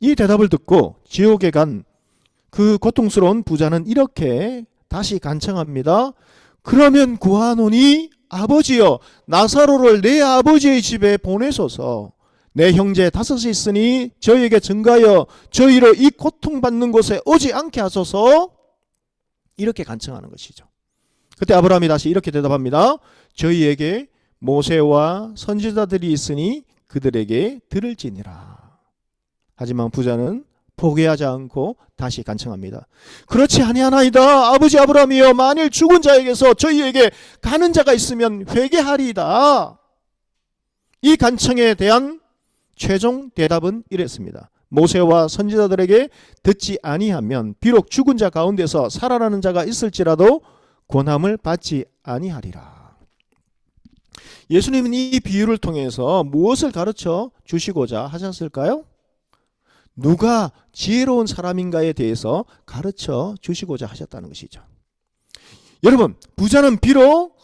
이 대답을 듣고 지옥에 간 그 고통스러운 부자는 이렇게 다시 간청합니다. 그러면 구하노니 아버지여, 나사로를 내 아버지의 집에 보내소서. 내 형제 5이 있으니 저희에게 증가하여 저희를 이 고통받는 곳에 오지 않게 하소서. 이렇게 간청하는 것이죠. 그때 아브라함이 다시 이렇게 대답합니다. 저희에게 모세와 선지자들이 있으니 그들에게 들을지니라. 하지만 부자는 포기하지 않고 다시 간청합니다. 그렇지 아니하나이다. 아버지 아브라함이여, 만일 죽은 자에게서 저희에게 가는 자가 있으면 회개하리이다. 이 간청에 대한 최종 대답은 이랬습니다. 모세와 선지자들에게 듣지 아니하면 비록 죽은 자 가운데서 살아나는 자가 있을지라도 권함을 받지 아니하리라. 예수님은 이 비유를 통해서 무엇을 가르쳐 주시고자 하셨을까요? 누가 지혜로운 사람인가에 대해서 가르쳐 주시고자 하셨다는 것이죠. 여러분, 부자는 비록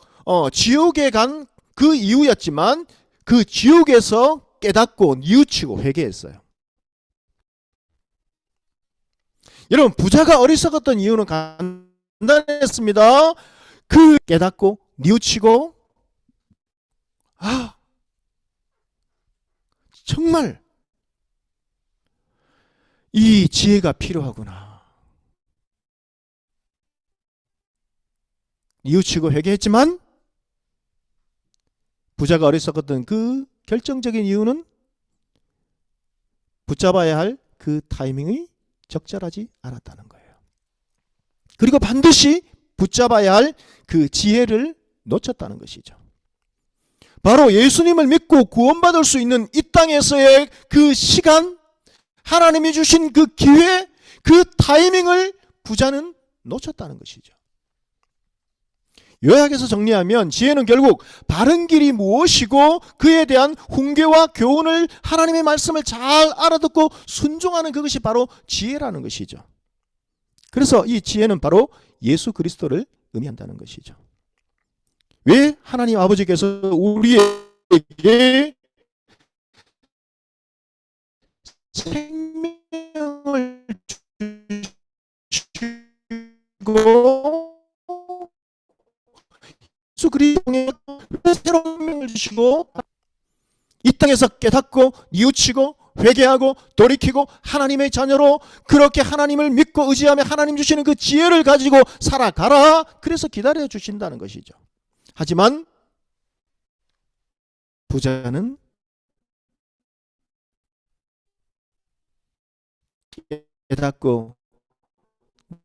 지옥에 간 그 이유였지만 그 지옥에서 깨닫고 뉘우치고 회개했어요. 여러분, 부자가 어리석었던 이유는 간단했습니다. 그 깨닫고 뉘우치고 정말 이 지혜가 필요하구나. 뉘우치고 회개했지만 부자가 어리석었던 그 결정적인 이유는 붙잡아야 할 그 타이밍이 적절하지 않았다는 거예요. 그리고 반드시 붙잡아야 할 그 지혜를 놓쳤다는 것이죠. 바로 예수님을 믿고 구원받을 수 있는 이 땅에서의 그 시간, 하나님이 주신 그 기회, 그 타이밍을 부자는 놓쳤다는 것이죠. 요약해서 정리하면 지혜는 결국 바른 길이 무엇이고 그에 대한 훈계와 교훈을, 하나님의 말씀을 잘 알아듣고 순종하는 그것이 바로 지혜라는 것이죠. 그래서 이 지혜는 바로 예수 그리스도를 의미한다는 것이죠. 왜 하나님 아버지께서 우리에게 생명을 주시고 예수 그리스도에 새로운 생명을 주시고 이 땅에서 깨닫고 뉘우치고 회개하고 돌이키고 하나님의 자녀로 그렇게 하나님을 믿고 의지하며 하나님 주시는 그 지혜를 가지고 살아가라. 그래서 기다려 주신다는 것이죠. 하지만 부자는 깨닫고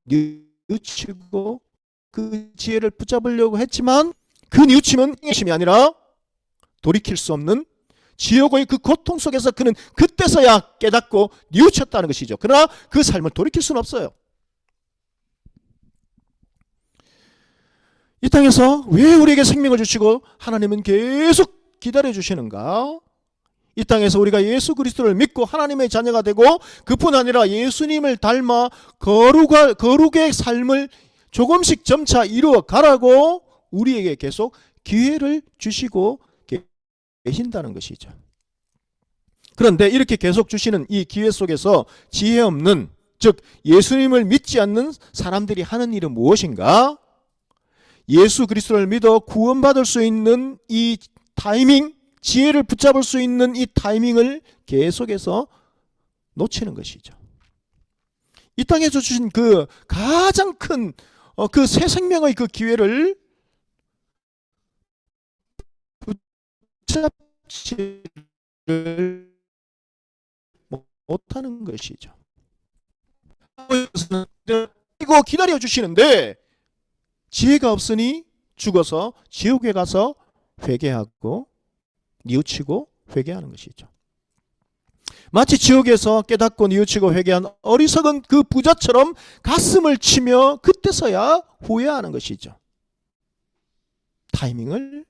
뉘우치고 그 지혜를 붙잡으려고 했지만 그 뉘우침은 뉘우침이 아니라 돌이킬 수 없는 지옥의 그 고통 속에서 그는 그때서야 깨닫고 뉘우쳤다는 것이죠. 그러나 그 삶을 돌이킬 수는 없어요. 이 땅에서 왜 우리에게 생명을 주시고 하나님은 계속 기다려주시는가? 이 땅에서 우리가 예수 그리스도를 믿고 하나님의 자녀가 되고 그뿐 아니라 예수님을 닮아 거룩의 삶을 조금씩 점차 이루어 가라고 우리에게 계속 기회를 주시고 계신다는 것이죠. 그런데 이렇게 계속 주시는 이 기회 속에서 지혜 없는, 즉 예수님을 믿지 않는 사람들이 하는 일은 무엇인가? 예수 그리스도를 믿어 구원받을 수 있는 이 타이밍, 지혜를 붙잡을 수 있는 이 타이밍을 계속해서 놓치는 것이죠. 이 땅에서 주신 그 가장 큰 그 새 생명의 그 기회를 붙잡지를 못하는 것이죠. 이거 기다려 주시는데 지혜가 없으니 죽어서 지옥에 가서 회개하고 뉘우치고 회개하는 것이죠. 마치 지옥에서 깨닫고 뉘우치고 회개한 어리석은 그 부자처럼 가슴을 치며 그때서야 후회하는 것이죠. 타이밍을,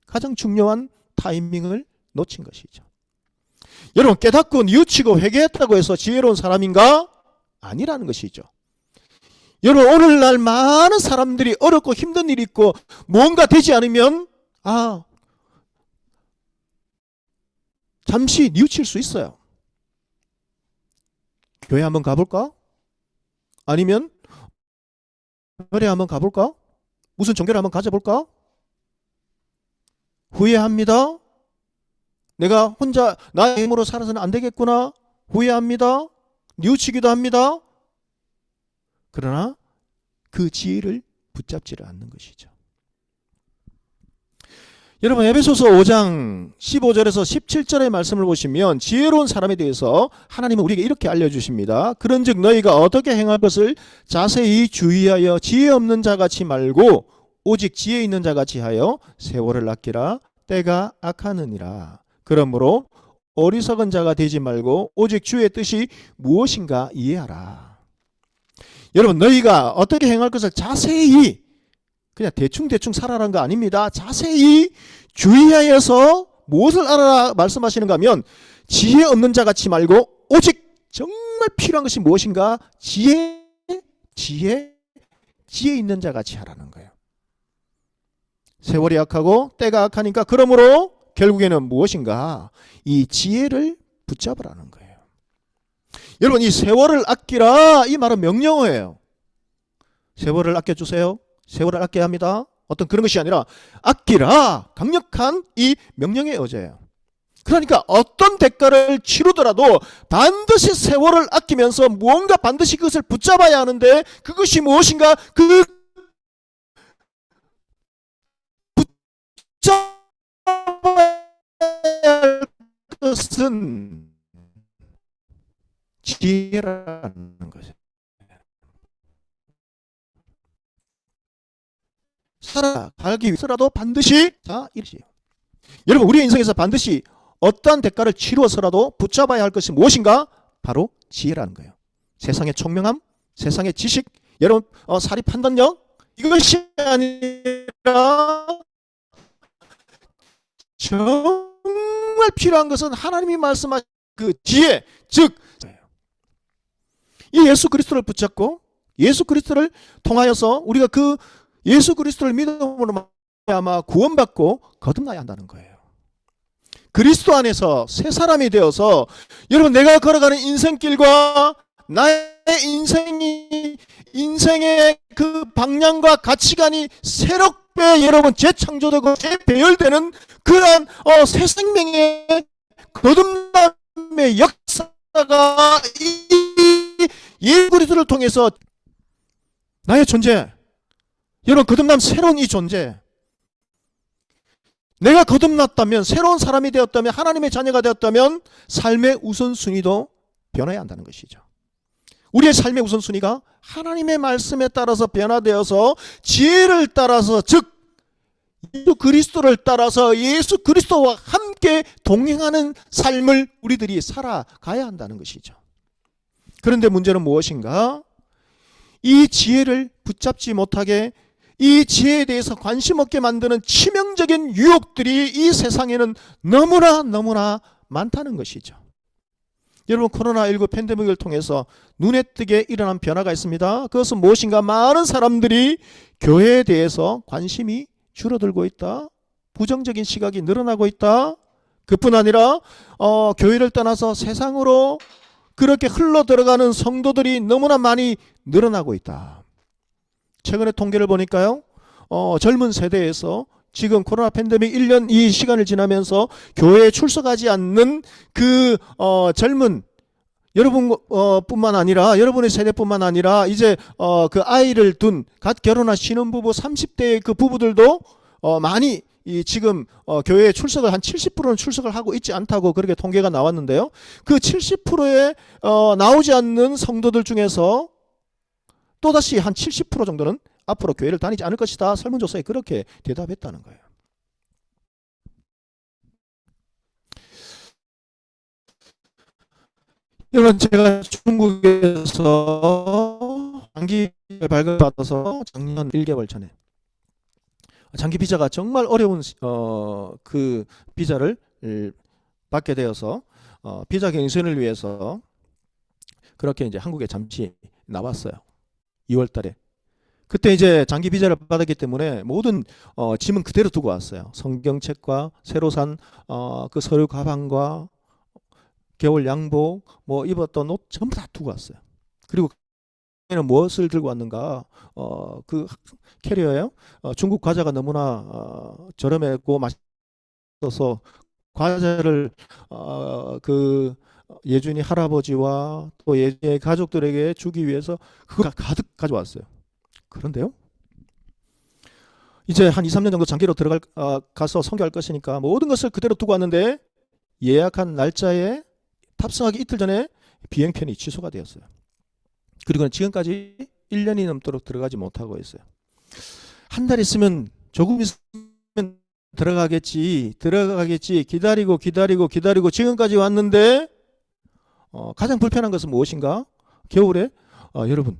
가장 중요한 타이밍을 놓친 것이죠. 여러분, 깨닫고 뉘우치고 회개했다고 해서 지혜로운 사람인가? 아니라는 것이죠. 여러분, 오늘날 많은 사람들이 어렵고 힘든 일이 있고 뭔가 되지 않으면 잠시 뉘우칠 수 있어요. 교회 한번 가볼까? 아니면 교회 한번 가볼까? 무슨 종교를 한번 가져볼까? 후회합니다. 내가 혼자 나의 힘으로 살아서는 안 되겠구나. 후회합니다. 뉘우치기도 합니다. 그러나 그 지혜를 붙잡지를 않는 것이죠. 여러분, 에베소서 5장 15절에서 17절의 말씀을 보시면 지혜로운 사람에 대해서 하나님은 우리에게 이렇게 알려주십니다. 그런즉 너희가 어떻게 행할 것을 자세히 주의하여 지혜 없는 자같이 말고 오직 지혜 있는 자같이 하여 세월을 아끼라. 때가 악하느니라. 그러므로 어리석은 자가 되지 말고 오직 주의 뜻이 무엇인가 이해하라. 여러분, 너희가 어떻게 행할 것을 자세히, 그냥 대충 살아라는 거 아닙니다. 자세히 주의하여서 무엇을 알아라 말씀하시는가 하면 지혜 없는 자같이 말고 오직 정말 필요한 것이 무엇인가? 지혜 있는 자같이 하라는 거예요. 세월이 악하고 때가 악하니까 그러므로 결국에는 무엇인가? 이 지혜를 붙잡으라는 거예요. 여러분, 이 세월을 아끼라 이 말은 명령어예요. 세월을 아껴주세요. 세월을 아껴야 합니다. 어떤 그런 것이 아니라 아끼라, 강력한 이 명령의 어제예요. 그러니까 어떤 대가를 치르더라도 반드시 세월을 아끼면서 무언가 반드시 그것을 붙잡아야 하는데, 그것이 무엇인가? 그 붙잡아야 할 것은 지혜라는 거죠. 살아가기 위해서라도 반드시, 자, 이러지요. 여러분, 우리의 인생에서 반드시 어떠한 대가를 치루어서라도 붙잡아야 할 것이 무엇인가? 바로 지혜라는 거예요. 세상의 총명함, 세상의 지식, 여러분 사리 판단력, 이것이 아니라 정말 필요한 것은 하나님이 말씀하신 그 지혜, 즉 이 예수 그리스도를 붙잡고 예수 그리스도를 통하여서 우리가 그 예수 그리스도를 믿음으로 아마 구원받고 거듭나야 한다는 거예요. 그리스도 안에서 새 사람이 되어서, 여러분, 내가 걸어가는 인생길과 나의 인생의 그 방향과 가치관이 새롭게 여러분 재창조되고 재배열되는 그러한 새 생명의 거듭남의 역사가 이 예수 그리스도를 통해서 나의 존재, 여러분, 거듭남 새로운 이 존재, 내가 거듭났다면, 새로운 사람이 되었다면, 하나님의 자녀가 되었다면 삶의 우선순위도 변해야 한다는 것이죠. 우리의 삶의 우선순위가 하나님의 말씀에 따라서 변화되어서 지혜를 따라서, 즉 예수 그리스도를 따라서 예수 그리스도와 함께 동행하는 삶을 우리들이 살아가야 한다는 것이죠. 그런데 문제는 무엇인가? 이 지혜를 붙잡지 못하게, 이 지혜에 대해서 관심 없게 만드는 치명적인 유혹들이 이 세상에는 너무나 많다는 것이죠. 여러분, 코로나19 팬데믹을 통해서 눈에 띄게 일어난 변화가 있습니다. 그것은 무엇인가? 많은 사람들이 교회에 대해서 관심이 줄어들고 있다. 부정적인 시각이 늘어나고 있다. 그뿐 아니라 교회를 떠나서 세상으로 그렇게 흘러 들어가는 성도들이 너무나 많이 늘어나고 있다. 최근에 통계를 보니까요, 젊은 세대에서 지금 코로나 팬데믹 1년 이 시간을 지나면서 교회에 출석하지 않는 그 젊은 여러분 뿐만 아니라, 여러분의 세대뿐만 아니라 이제 그 아이를 둔 갓 결혼한 신혼부부 30대의 그 부부들도 많이 지금 교회에 출석을 한 70%는 출석을 하고 있지 않다고 그렇게 통계가 나왔는데요. 그 70%에 나오지 않는 성도들 중에서 또다시 한 70% 정도는 앞으로 교회를 다니지 않을 것이다. 설문조사에 그렇게 대답했다는 거예요. 여러분, 제가 중국에서 장기 발급받아서 작년 1개월 전에 장기 비자가 정말 어려운 그 비자를 받게 되어서 비자 갱신을 위해서 그렇게 이제 한국에 잠시 나왔어요. 2월 달에. 그때 이제 장기 비자를 받았기 때문에 모든 짐은 그대로 두고 왔어요. 성경책과 새로 산 그 서류 가방과 겨울 양복, 뭐 입었던 옷 전부 다 두고 왔어요. 그리고 는 무엇을 들고 왔는가? 그 캐리어예요. 중국 과자가 너무나 저렴했고 맛있어서 과자를 그 예준이 할아버지와 또 예준이의 가족들에게 주기 위해서 그거 가득 가져왔어요. 그런데요, 이제 한 2, 3년 정도 장기로 가서 선교할 것이니까 모든 것을 그대로 두고 왔는데 예약한 날짜에 탑승하기 이틀 전에 비행편이 취소가 되었어요. 그리고 지금까지 1년이 넘도록 들어가지 못하고 있어요. 한 달 있으면, 조금 있으면 들어가겠지 기다리고 지금까지 왔는데 가장 불편한 것은 무엇인가? 겨울에 여러분,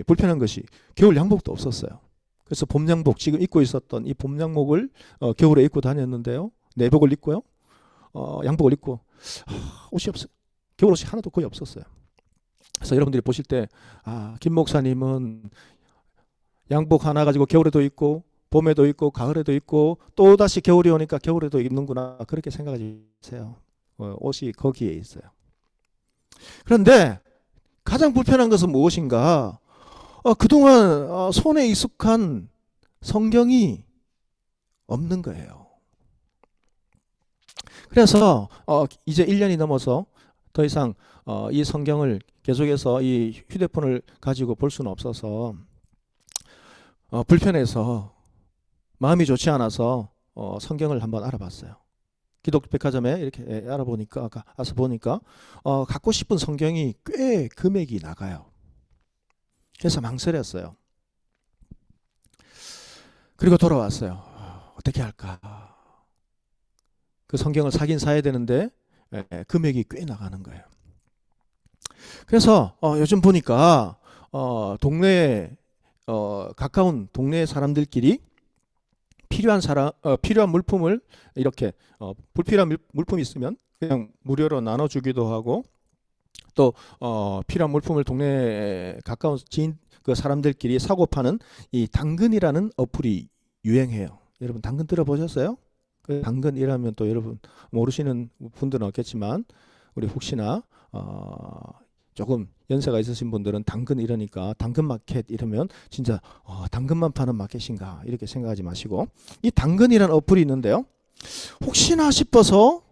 불편한 것이 겨울 양복도 없었어요. 그래서 봄 양복, 지금 입고 있었던 이 봄 양복을 겨울에 입고 다녔는데요. 내복을 입고요, 양복을 입고 옷이 없어요. 겨울 옷이 하나도 거의 없었어요. 그래서 여러분들이 보실 때 김 목사님은 양복 하나 가지고 겨울에도 입고 봄에도 입고 가을에도 입고 또 다시 겨울이 오니까 겨울에도 입는구나 그렇게 생각하지 마세요. 옷이 거기에 있어요. 그런데 가장 불편한 것은 무엇인가? 그동안 손에 익숙한 성경이 없는 거예요. 그래서 이제 1년이 넘어서 더 이상 이 성경을 계속해서 이 휴대폰을 가지고 볼 수는 없어서 불편해서 마음이 좋지 않아서 성경을 한번 알아봤어요. 기독백화점에 이렇게 알아보니까 가서 보니까 갖고 싶은 성경이 꽤 금액이 나가요. 그래서 망설였어요. 그리고 돌아왔어요. 어떻게 할까? 그 성경을 사긴 사야 되는데 금액이 꽤 나가는 거예요. 그래서 요즘 보니까 동네에 가까운 동네 사람들끼리 필요한 물품을 이렇게 불필요한 물품이 있으면 그냥 무료로 나눠주기도 하고 또 필요한 물품을 동네에 가까운 지인 그 사람들끼리 사고 파는 이 당근이라는 어플이 유행해요. 여러분 당근 들어보셨어요? 그 당근이라면 또 여러분 모르시는 분들은 없겠지만 우리 혹시나 조금 연세가 있으신 분들은 당근 이러니까 당근마켓 이러면 진짜 당근만 파는 마켓인가 이렇게 생각하지 마시고 이 당근이라는 어플이 있는데요. 혹시나 싶어서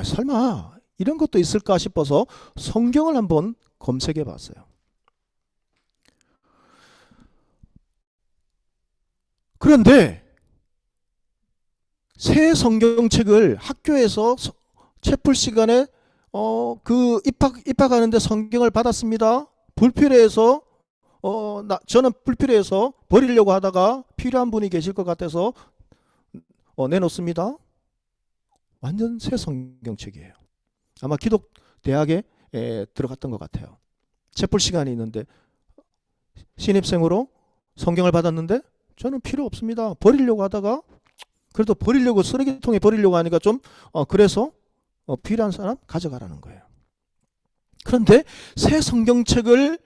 설마 이런 것도 있을까 싶어서 성경을 한번 검색해 봤어요. 그런데 새 성경책을 학교에서 채플 시간에 입학하는데 성경을 받았습니다. 불필요해서 저는 불필요해서 버리려고 하다가 필요한 분이 계실 것 같아서 내놓습니다. 완전 새 성경책이에요. 아마 기독대학에 들어갔던 것 같아요. 채플 시간이 있는데 신입생으로 성경을 받았는데 저는 필요 없습니다. 버리려고 하다가 그래도 버리려고 쓰레기통에 버리려고 하니까 좀 그래서 필요한 사람 가져가라는 거예요. 그런데 새 성경책을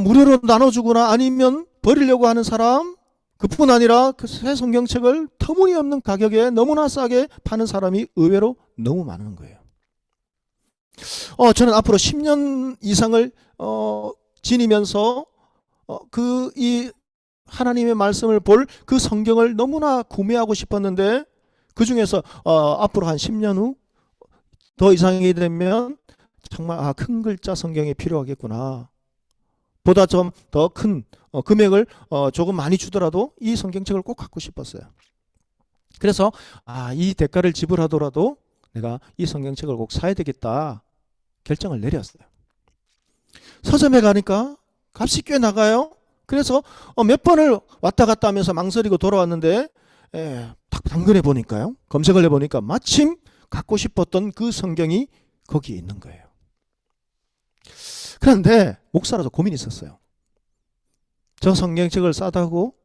무료로 나눠주거나 아니면 버리려고 하는 사람 그뿐 아니라 그 새 성경책을 터무니없는 가격에 너무나 싸게 파는 사람이 의외로 너무 많은 거예요. 저는 앞으로 10년 이상을 지니면서 이 하나님의 말씀을 볼 그 성경을 너무나 구매하고 싶었는데 그 중에서 앞으로 한 10년 후 더 이상이 되면 정말 큰 글자 성경이 필요하겠구나. 보다 좀 더 큰 금액을 조금 많이 주더라도 이 성경책을 꼭 갖고 싶었어요. 그래서 이 대가를 지불하더라도 내가 이 성경책을 꼭 사야 되겠다 결정을 내렸어요. 서점에 가니까 값이 꽤 나가요. 그래서 몇 번을 왔다 갔다 하면서 망설이고 돌아왔는데 딱 당근해 보니까요. 검색을 해보니까 마침 갖고 싶었던 그 성경이 거기에 있는 거예요. 그런데 목사라서 고민이 있었어요. 저 성경책을 싸다고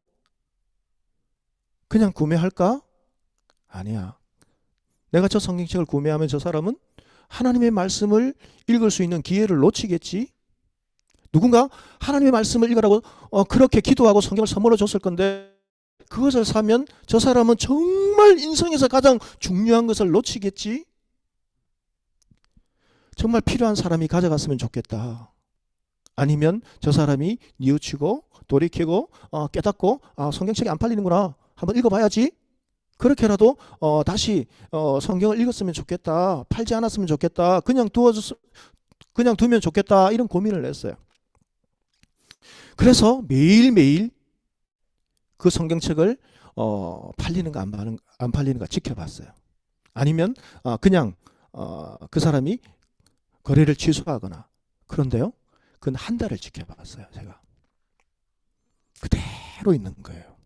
그냥 구매할까? 아니야. 내가 저 성경책을 구매하면 저 사람은 하나님의 말씀을 읽을 수 있는 기회를 놓치겠지. 누군가 하나님의 말씀을 읽으라고 그렇게 기도하고 성경을 선물로 줬을 건데 그것을 사면 저 사람은 정말 인생에서 가장 중요한 것을 놓치겠지. 정말 필요한 사람이 가져갔으면 좋겠다. 아니면 저 사람이 뉘우치고 돌이키고 깨닫고 성경책이 안 팔리는구나. 한번 읽어봐야지. 그렇게라도 다시 성경을 읽었으면 좋겠다. 팔지 않았으면 좋겠다. 그냥 두면 좋겠다. 이런 고민을 했어요. 그래서 매일매일 그 성경책을 팔리는가 안 팔리는가 지켜봤어요. 아니면 그냥 그 사람이 거래를 취소하거나. 그런데요. 그건 한 달을 지켜봤어요. 제가. 그대로 있는 거예요.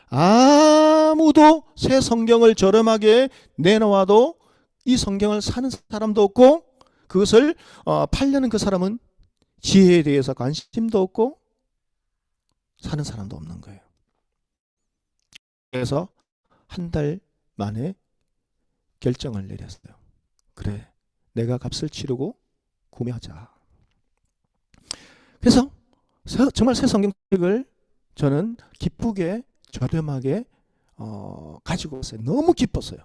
아무도 새 성경을 저렴하게 내놓아도 이 성경을 사는 사람도 없고 그것을 팔려는 그 사람은 지혜에 대해서 관심도 없고 사는 사람도 없는 거예요. 그래서 한 달 만에 결정을 내렸어요. 그래, 내가 값을 치르고 구매하자. 그래서 정말 새 성경책을 저는 기쁘게 저렴하게 가지고 왔어요. 너무 기뻤어요.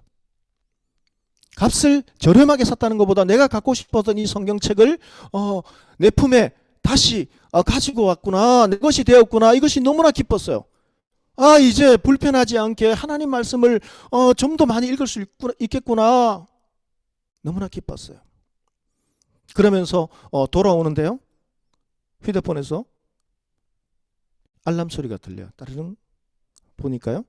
값을 저렴하게 샀다는 것보다 내가 갖고 싶었던 이 성경책을 내 품에 다시 가지고 왔구나, 내 것이 되었구나, 이것이 너무나 기뻤어요. 이제 불편하지 않게 하나님 말씀을 좀 더 많이 읽을 수 있겠구나, 너무나 기뻤어요. 그러면서 돌아오는데요, 휴대폰에서 알람 소리가 들려요. 따르릉 보니까요,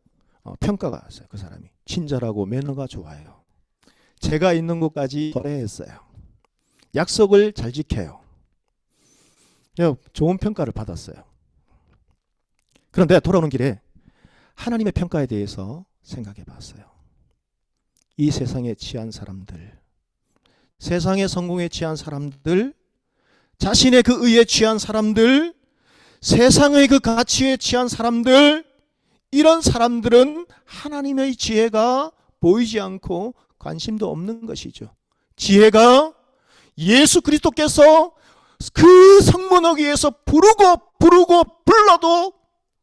평가가 왔어요. 그 사람이 친절하고 매너가 좋아요. 제가 있는 곳까지 거래했어요. 약속을 잘 지켜요. 좋은 평가를 받았어요. 그런데 돌아오는 길에 하나님의 평가에 대해서 생각해 봤어요. 이 세상에 취한 사람들, 세상의 성공에 취한 사람들, 자신의 그 의에 취한 사람들, 세상의 그 가치에 취한 사람들, 이런 사람들은 하나님의 지혜가 보이지 않고 관심도 없는 것이죠. 지혜가 예수 그리스도께서 그 성문허기 위에서 부르고 불러도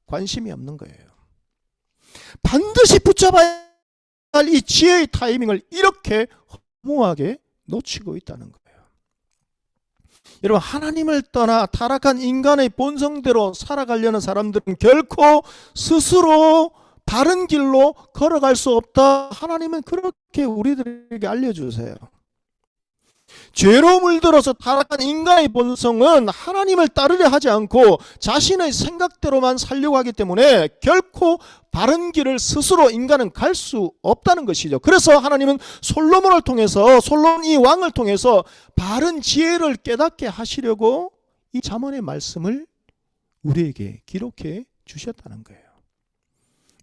관심이 없는 거예요. 반드시 붙잡아야 할 이 지혜의 타이밍을 이렇게 허무하게 놓치고 있다는 거예요. 여러분, 하나님을 떠나 타락한 인간의 본성대로 살아가려는 사람들은 결코 스스로 바른 길로 걸어갈 수 없다. 하나님은 그렇게 우리들에게 알려주세요. 죄로 물들어서 타락한 인간의 본성은 하나님을 따르려 하지 않고 자신의 생각대로만 살려고 하기 때문에 결코 바른 길을 스스로 인간은 갈 수 없다는 것이죠. 그래서 하나님은 솔로몬을 통해서, 솔로몬 이 왕을 통해서 바른 지혜를 깨닫게 하시려고 이 잠언의 말씀을 우리에게 기록해 주셨다는 거예요.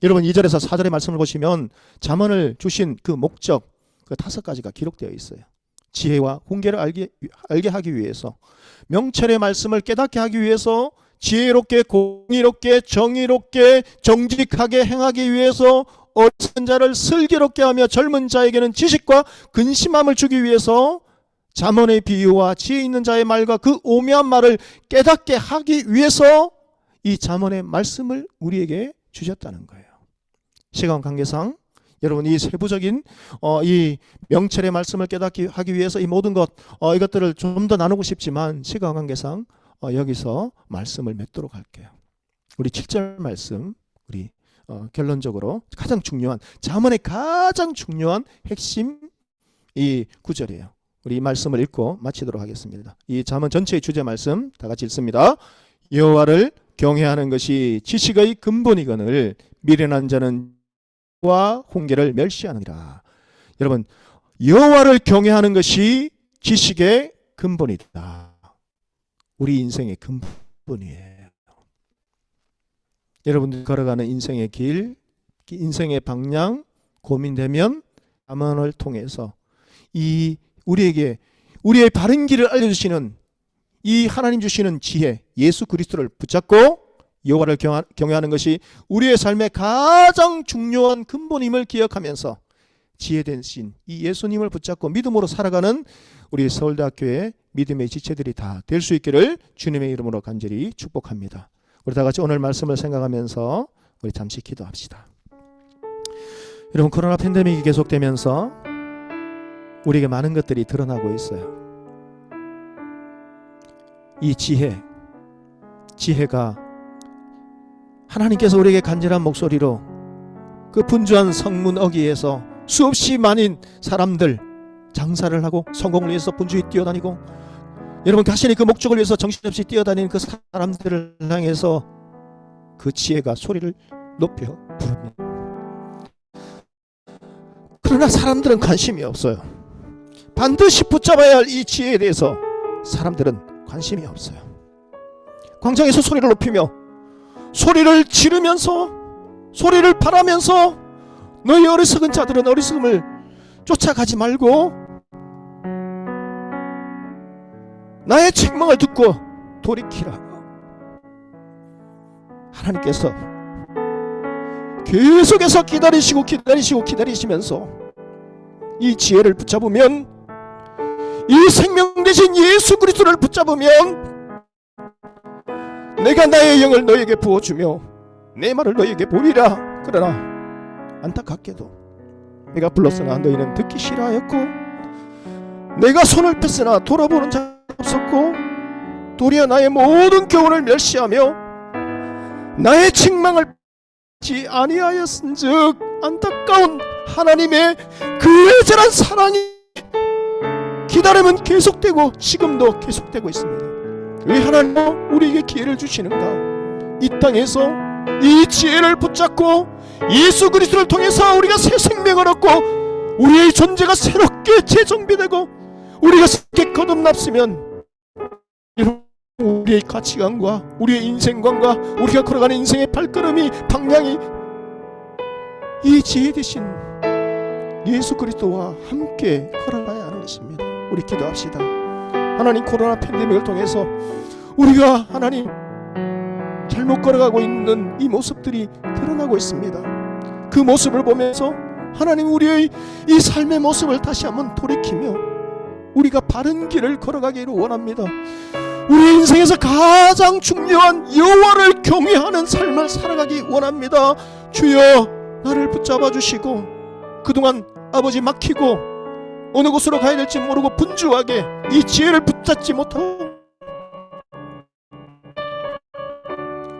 여러분, 2절에서 4절의 말씀을 보시면 잠언을 주신 그 목적, 그 5가지가 기록되어 있어요. 지혜와 훈계를 알게 하기 위해서, 명철의 말씀을 깨닫게 하기 위해서, 지혜롭게 공의롭게 정의롭게 정직하게 행하기 위해서, 어리석은 자를 슬기롭게 하며 젊은 자에게는 지식과 근심함을 주기 위해서, 잠언의 비유와 지혜 있는 자의 말과 그 오묘한 말을 깨닫게 하기 위해서 이 잠언의 말씀을 우리에게 주셨다는 거예요. 시간 관계상 여러분, 이 세부적인 이 명철의 말씀을 깨닫게 하기 위해서 이 모든 이것들을 좀 더 나누고 싶지만 시간 관계상 여기서 말씀을 맺도록 할게요. 우리 7절 말씀, 우리 결론적으로 가장 중요한, 잠언의 가장 중요한 핵심 이 구절이에요. 우리 이 말씀을 읽고 마치도록 하겠습니다. 이 잠언 전체의 주제 말씀 다 같이 읽습니다. 여호와를 경외하는 것이 지식의 근본이거늘 미련한 자는 와 훈계를 멸시하느니라. 여러분, 여호와를 경외하는 것이 지식의 근본이다. 우리 인생의 근본이에요. 여러분들 걸어가는 인생의 길, 인생의 방향 고민되면 잠언을 통해서 우리에게 우리의 바른 길을 알려주시는 이 하나님 주시는 지혜, 예수 그리스도를 붙잡고 여호와를 경외하는 것이 우리의 삶의 가장 중요한 근본임을 기억하면서 지혜된 신 이 예수님을 붙잡고 믿음으로 살아가는 우리 서울대학교의 믿음의 지체들이 다 될 수 있기를 주님의 이름으로 간절히 축복합니다. 우리 다 같이 오늘 말씀을 생각하면서 우리 잠시 기도합시다. 여러분, 코로나 팬데믹이 계속되면서 우리에게 많은 것들이 드러나고 있어요. 이 지혜가 하나님께서 우리에게 간절한 목소리로 그 분주한 성문 어귀에서 수없이 많은 사람들 장사를 하고 성공을 위해서 분주히 뛰어다니고, 여러분 자신이 그 목적을 위해서 정신없이 뛰어다니는 그 사람들을 향해서 그 지혜가 소리를 높여 부릅니다. 그러나 사람들은 관심이 없어요. 반드시 붙잡아야 할 이 지혜에 대해서 사람들은 관심이 없어요. 광장에서 소리를 높이며 소리를 지르면서 소리를 바라면서 너희 어리석은 자들은 어리석음을 쫓아가지 말고 나의 책망을 듣고 돌이키라. 하나님께서 계속해서 기다리시면서 이 지혜를 붙잡으면, 이 생명 되신 예수 그리스도를 붙잡으면 내가 나의 영을 너에게 부어주며 내 말을 너희에게 보리라. 그러나 안타깝게도 내가 불렀으나 너희는 듣기 싫어하였고 내가 손을 폈으나 돌아보는 자가 없었고 도리어 나의 모든 교훈을 멸시하며 나의 책망을 받지 아니하였은즉 안타까운 하나님의 그 애절한 사랑이 기다림은 계속되고 지금도 계속되고 있습니다. 왜 하나님은 우리에게 기회를 주시는가? 이 땅에서 이 지혜를 붙잡고 예수 그리스도를 통해서 우리가 새 생명을 얻고 우리의 존재가 새롭게 재정비되고 우리가 새롭게 거듭났으면 우리의 가치관과 우리의 인생관과 우리가 걸어가는 인생의 발걸음이 방향이 이 지혜 대신 예수 그리스도와 함께 걸어가야 하는 것입니다. 우리 기도합시다. 하나님, 코로나 팬데믹을 통해서 우리가 하나님 잘못 걸어가고 있는 이 모습들이 드러나고 있습니다. 그 모습을 보면서 하나님, 우리의 이 삶의 모습을 다시 한번 돌이키며 우리가 바른 길을 걸어가기를 원합니다. 우리 인생에서 가장 중요한 여호와를 경외하는 삶을 살아가기 원합니다. 주여, 나를 붙잡아 주시고 그동안 아버지 막히고 어느 곳으로 가야 될지 모르고 분주하게 이 지혜를 붙잡지 못하고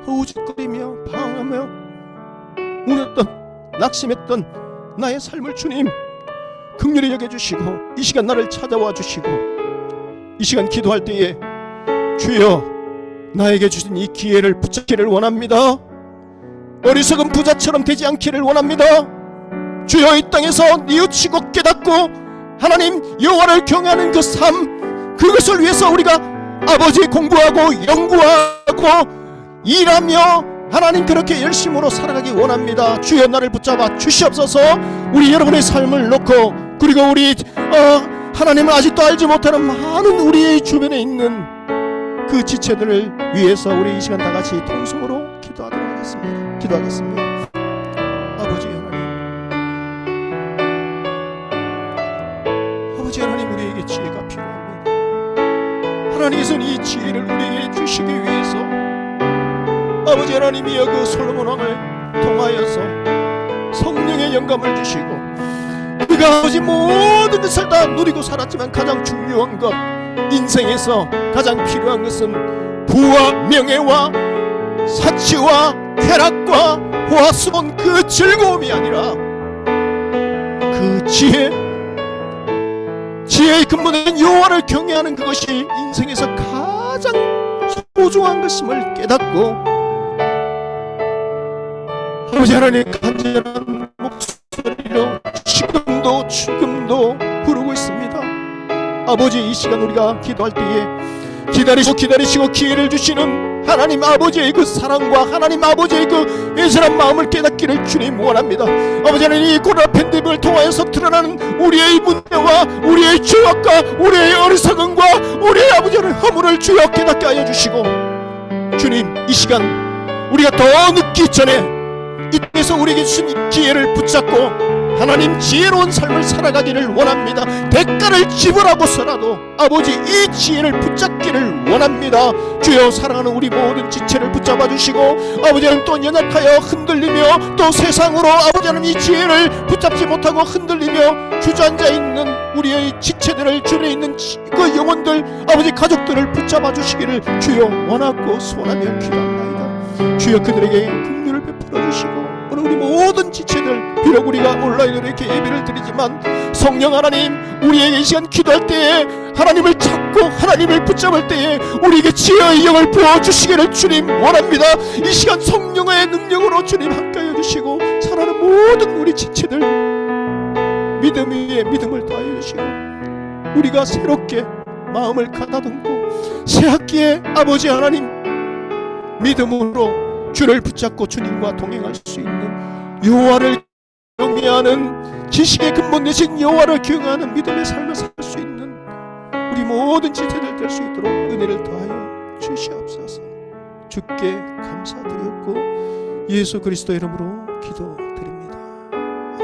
허우적거리며 방황하며 우렸던 낙심했던 나의 삶을 주님 긍휼히 여겨주시고 이 시간 나를 찾아와 주시고 이 시간 기도할 때에 주여, 나에게 주신 이 기회를 붙잡기를 원합니다. 어리석은 부자처럼 되지 않기를 원합니다. 주여, 이 땅에서 뉘우치고 깨닫고 하나님 여호와를 경외하는 그 삶, 그것을 위해서 우리가 아버지 공부하고 연구하고 일하며 하나님 그렇게 열심으로 살아가기 원합니다. 주여, 나를 붙잡아 주시옵소서. 우리 여러분의 삶을 놓고 그리고 우리 하나님을 아직도 알지 못하는 많은 우리의 주변에 있는 그 지체들을 위해서 우리 이 시간 다 같이 통성으로 기도하도록 하겠습니다. 기도하겠습니다. 아버지 하나님, 아버지 하나님, 우리에게 지혜가 필요합니다. 하나님께서는 이 지혜를 우리에게 주시기 위해서 아버지 하나님이여 그 솔로몬 왕을 통하여서 성령의 영감을 주시고 우리가 아버지 모든 것을 다 누리고 살았지만 가장 중요한 것, 인생에서 가장 필요한 것은 부와 명예와 사치와 쾌락과 호화스러운 그 즐거움이 아니라 그 지혜의 근본은 여호와를 경외하는 그것이 인생에서 가장 소중한 것임을 깨닫고 아버지 하나님 간절한 목소리로 지금도 부르고 있습니다. 아버지, 이 시간 우리가 기도할 때에 기다리시고 기회를 주시는 하나님 아버지의 그 사랑과 하나님 아버지의 그 애절한 마음을 깨닫기를 주님 원합니다. 아버지 하나님, 이 코로나 팬데믹을 통하여서 드러나는 우리의 문제와 우리의 죄악과 우리의 어리석음과 우리의 아버지 하나님 허물을 주여 깨닫게 하여 주시고 주님, 이 시간 우리가 더 늦기 전에 이 땅에서 우리에게 주신 이 기회를 붙잡고 하나님 지혜로운 삶을 살아가기를 원합니다. 대가를 지불하고서라도 아버지 이 지혜를 붙잡기를 원합니다. 주여, 사랑하는 우리 모든 지체를 붙잡아 주시고 아버지 하나님, 또 연약하여 흔들리며 또 세상으로 아버지 하나님 이 지혜를 붙잡지 못하고 흔들리며 주저앉아 있는 우리의 지체들을, 주변에 있는 그 영혼들, 아버지 가족들을 붙잡아 주시기를 주여 원하고 소원하며 기도합니다. 주여, 그들에게 긍휼을 베풀어 주시고 오늘 우리 모든 지체들, 비록 우리가 온라인으로 이렇게 예배를 드리지만 성령 하나님, 우리에게 이 시간 기도할 때에 하나님을 찾고 하나님을 붙잡을 때에 우리에게 지혜의 영을 부어주시기를 주님 원합니다. 이 시간 성령의 능력으로 주님 함께하여 주시고 사랑하는 모든 우리 지체들 믿음 위에 믿음을 더하여 주시고 우리가 새롭게 마음을 가다듬고 새 학기에 아버지 하나님 믿음으로 주를 붙잡고 주님과 동행할 수 있는 여호와를 경외하는 지식의 근본 되신 여호와를 경외하는 믿음의 삶을 살 수 있는 우리 모든 지체들 될 수 있도록 은혜를 더하여 주시옵소서. 주께 감사드렸고 예수 그리스도 이름으로 기도드립니다. 아멘.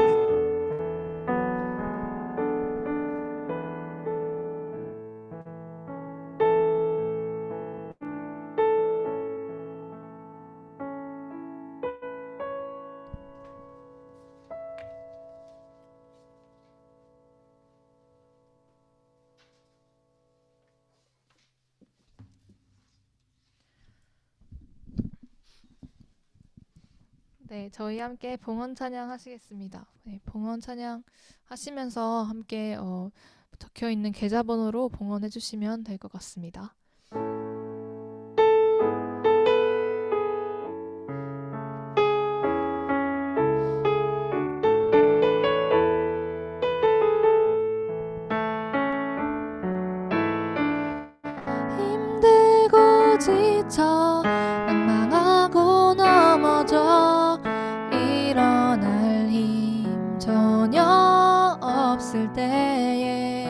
네, 저희 함께 봉헌 찬양 하시겠습니다. 네, 봉헌 찬양 하시면서 함께 적혀 있는 계좌번호로 봉헌해 주시면 될 것 같습니다. 힘들고 지쳐 낭망하고 넘어져 일어날 힘 전혀 없을 때에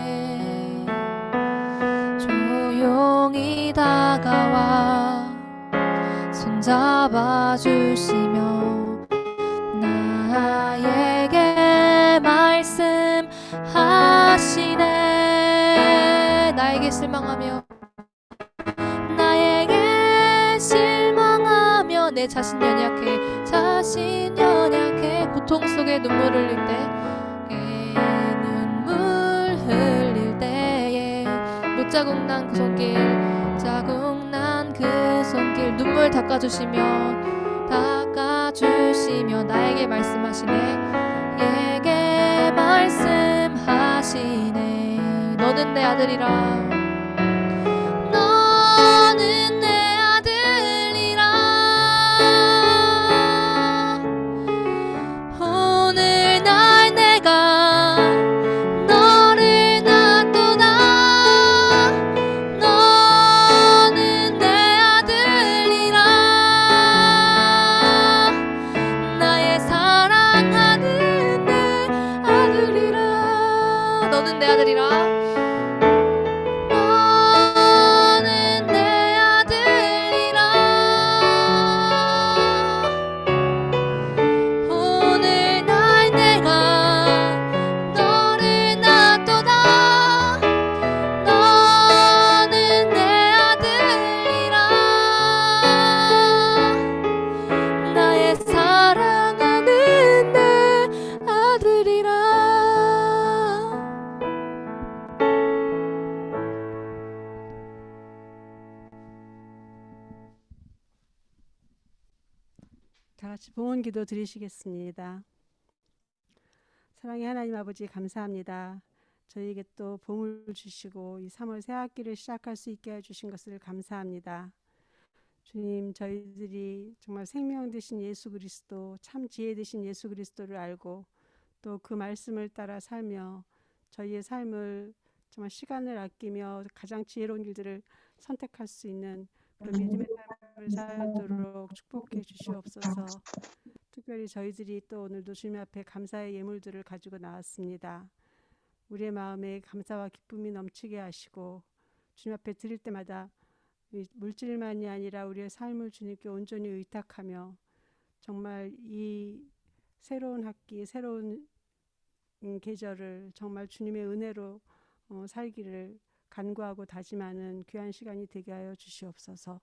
조용히 다가와 손잡아 주시며 나에게 말씀하시네. 나에게 실망하며 내 자신 연약해 고통 속에 눈물 흘릴 때에 못 자국난 그 손길 눈물 닦아주시며 나에게 말씀하시네. 너는 내 아들이라. 너는 내 아들이라. 다 같이 봉헌 기도 드리시겠습니다. 사랑의 하나님 아버지 감사합니다. 저희에게 또 봄을 주시고 이 3월 새 학기를 시작할 수 있게 해주신 것을 감사합니다. 주님, 저희들이 정말 생명 되신 예수 그리스도, 참 지혜 되신 예수 그리스도를 알고 또 그 말씀을 따라 살며 저희의 삶을 정말 시간을 아끼며 가장 지혜로운 길들을 선택할 수 있는 그런 믿음의 삶을 살도록 축복해 주시옵소서. 특별히 저희들이 또 오늘도 주님 앞에 감사의 예물들을 가지고 나왔습니다. 우리의 마음에 감사와 기쁨이 넘치게 하시고 주님 앞에 드릴 때마다 물질만이 아니라 우리의 삶을 주님께 온전히 의탁하며 정말 이 새로운 학기, 새로운 계절을 정말 주님의 은혜로 살기를 간구하고 다짐하는 귀한 시간이 되게 하여 주시옵소서.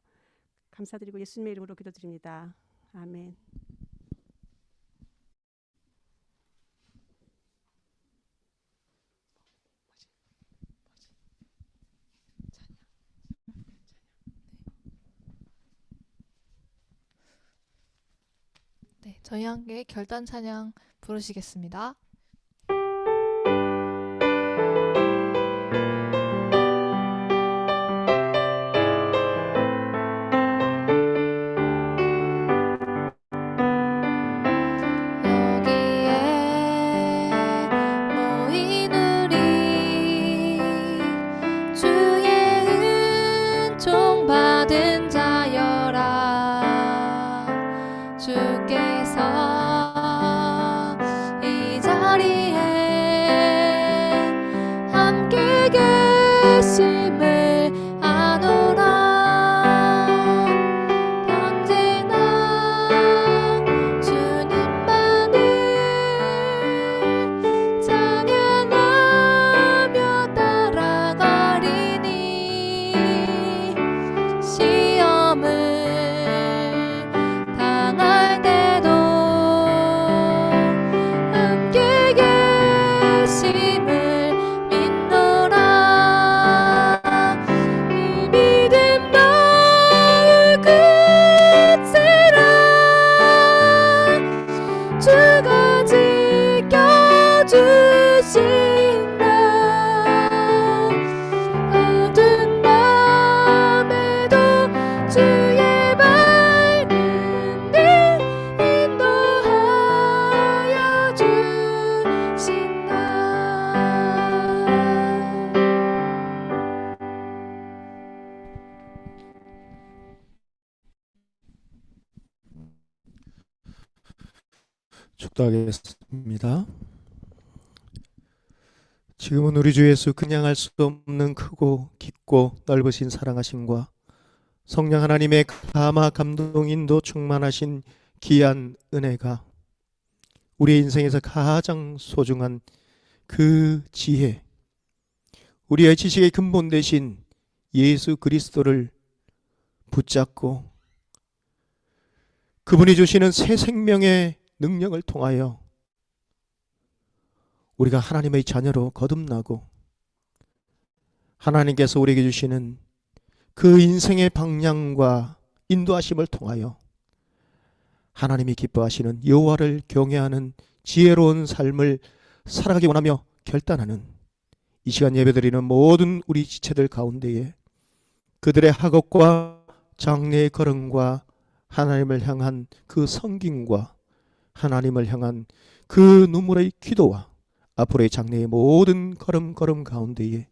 감사드리고 예수님의 이름으로 기도드립니다. 아멘. 네, 저희 함께 결단 찬양 부르시겠습니다. 주께서 이 기도하겠습니다. 지금은 우리 주 예수 그냥할 수 없는 크고 깊고 넓으신 사랑하심과 성령 하나님의 감화 감동 인도 충만하신 귀한 은혜가 우리의 인생에서 가장 소중한 그 지혜, 우리의 지식의 근본 대신 예수 그리스도를 붙잡고 그분이 주시는 새 생명의 능력을 통하여 우리가 하나님의 자녀로 거듭나고 하나님께서 우리에게 주시는 그 인생의 방향과 인도하심을 통하여 하나님이 기뻐하시는 여호와를 경외하는 지혜로운 삶을 살아가기 원하며 결단하는 이 시간 예배드리는 모든 우리 지체들 가운데에 그들의 학업과 장래의 걸음과 하나님을 향한 그 섬김과 하나님을 향한 그 눈물의 기도와 앞으로의 장래의 모든 걸음 가운데에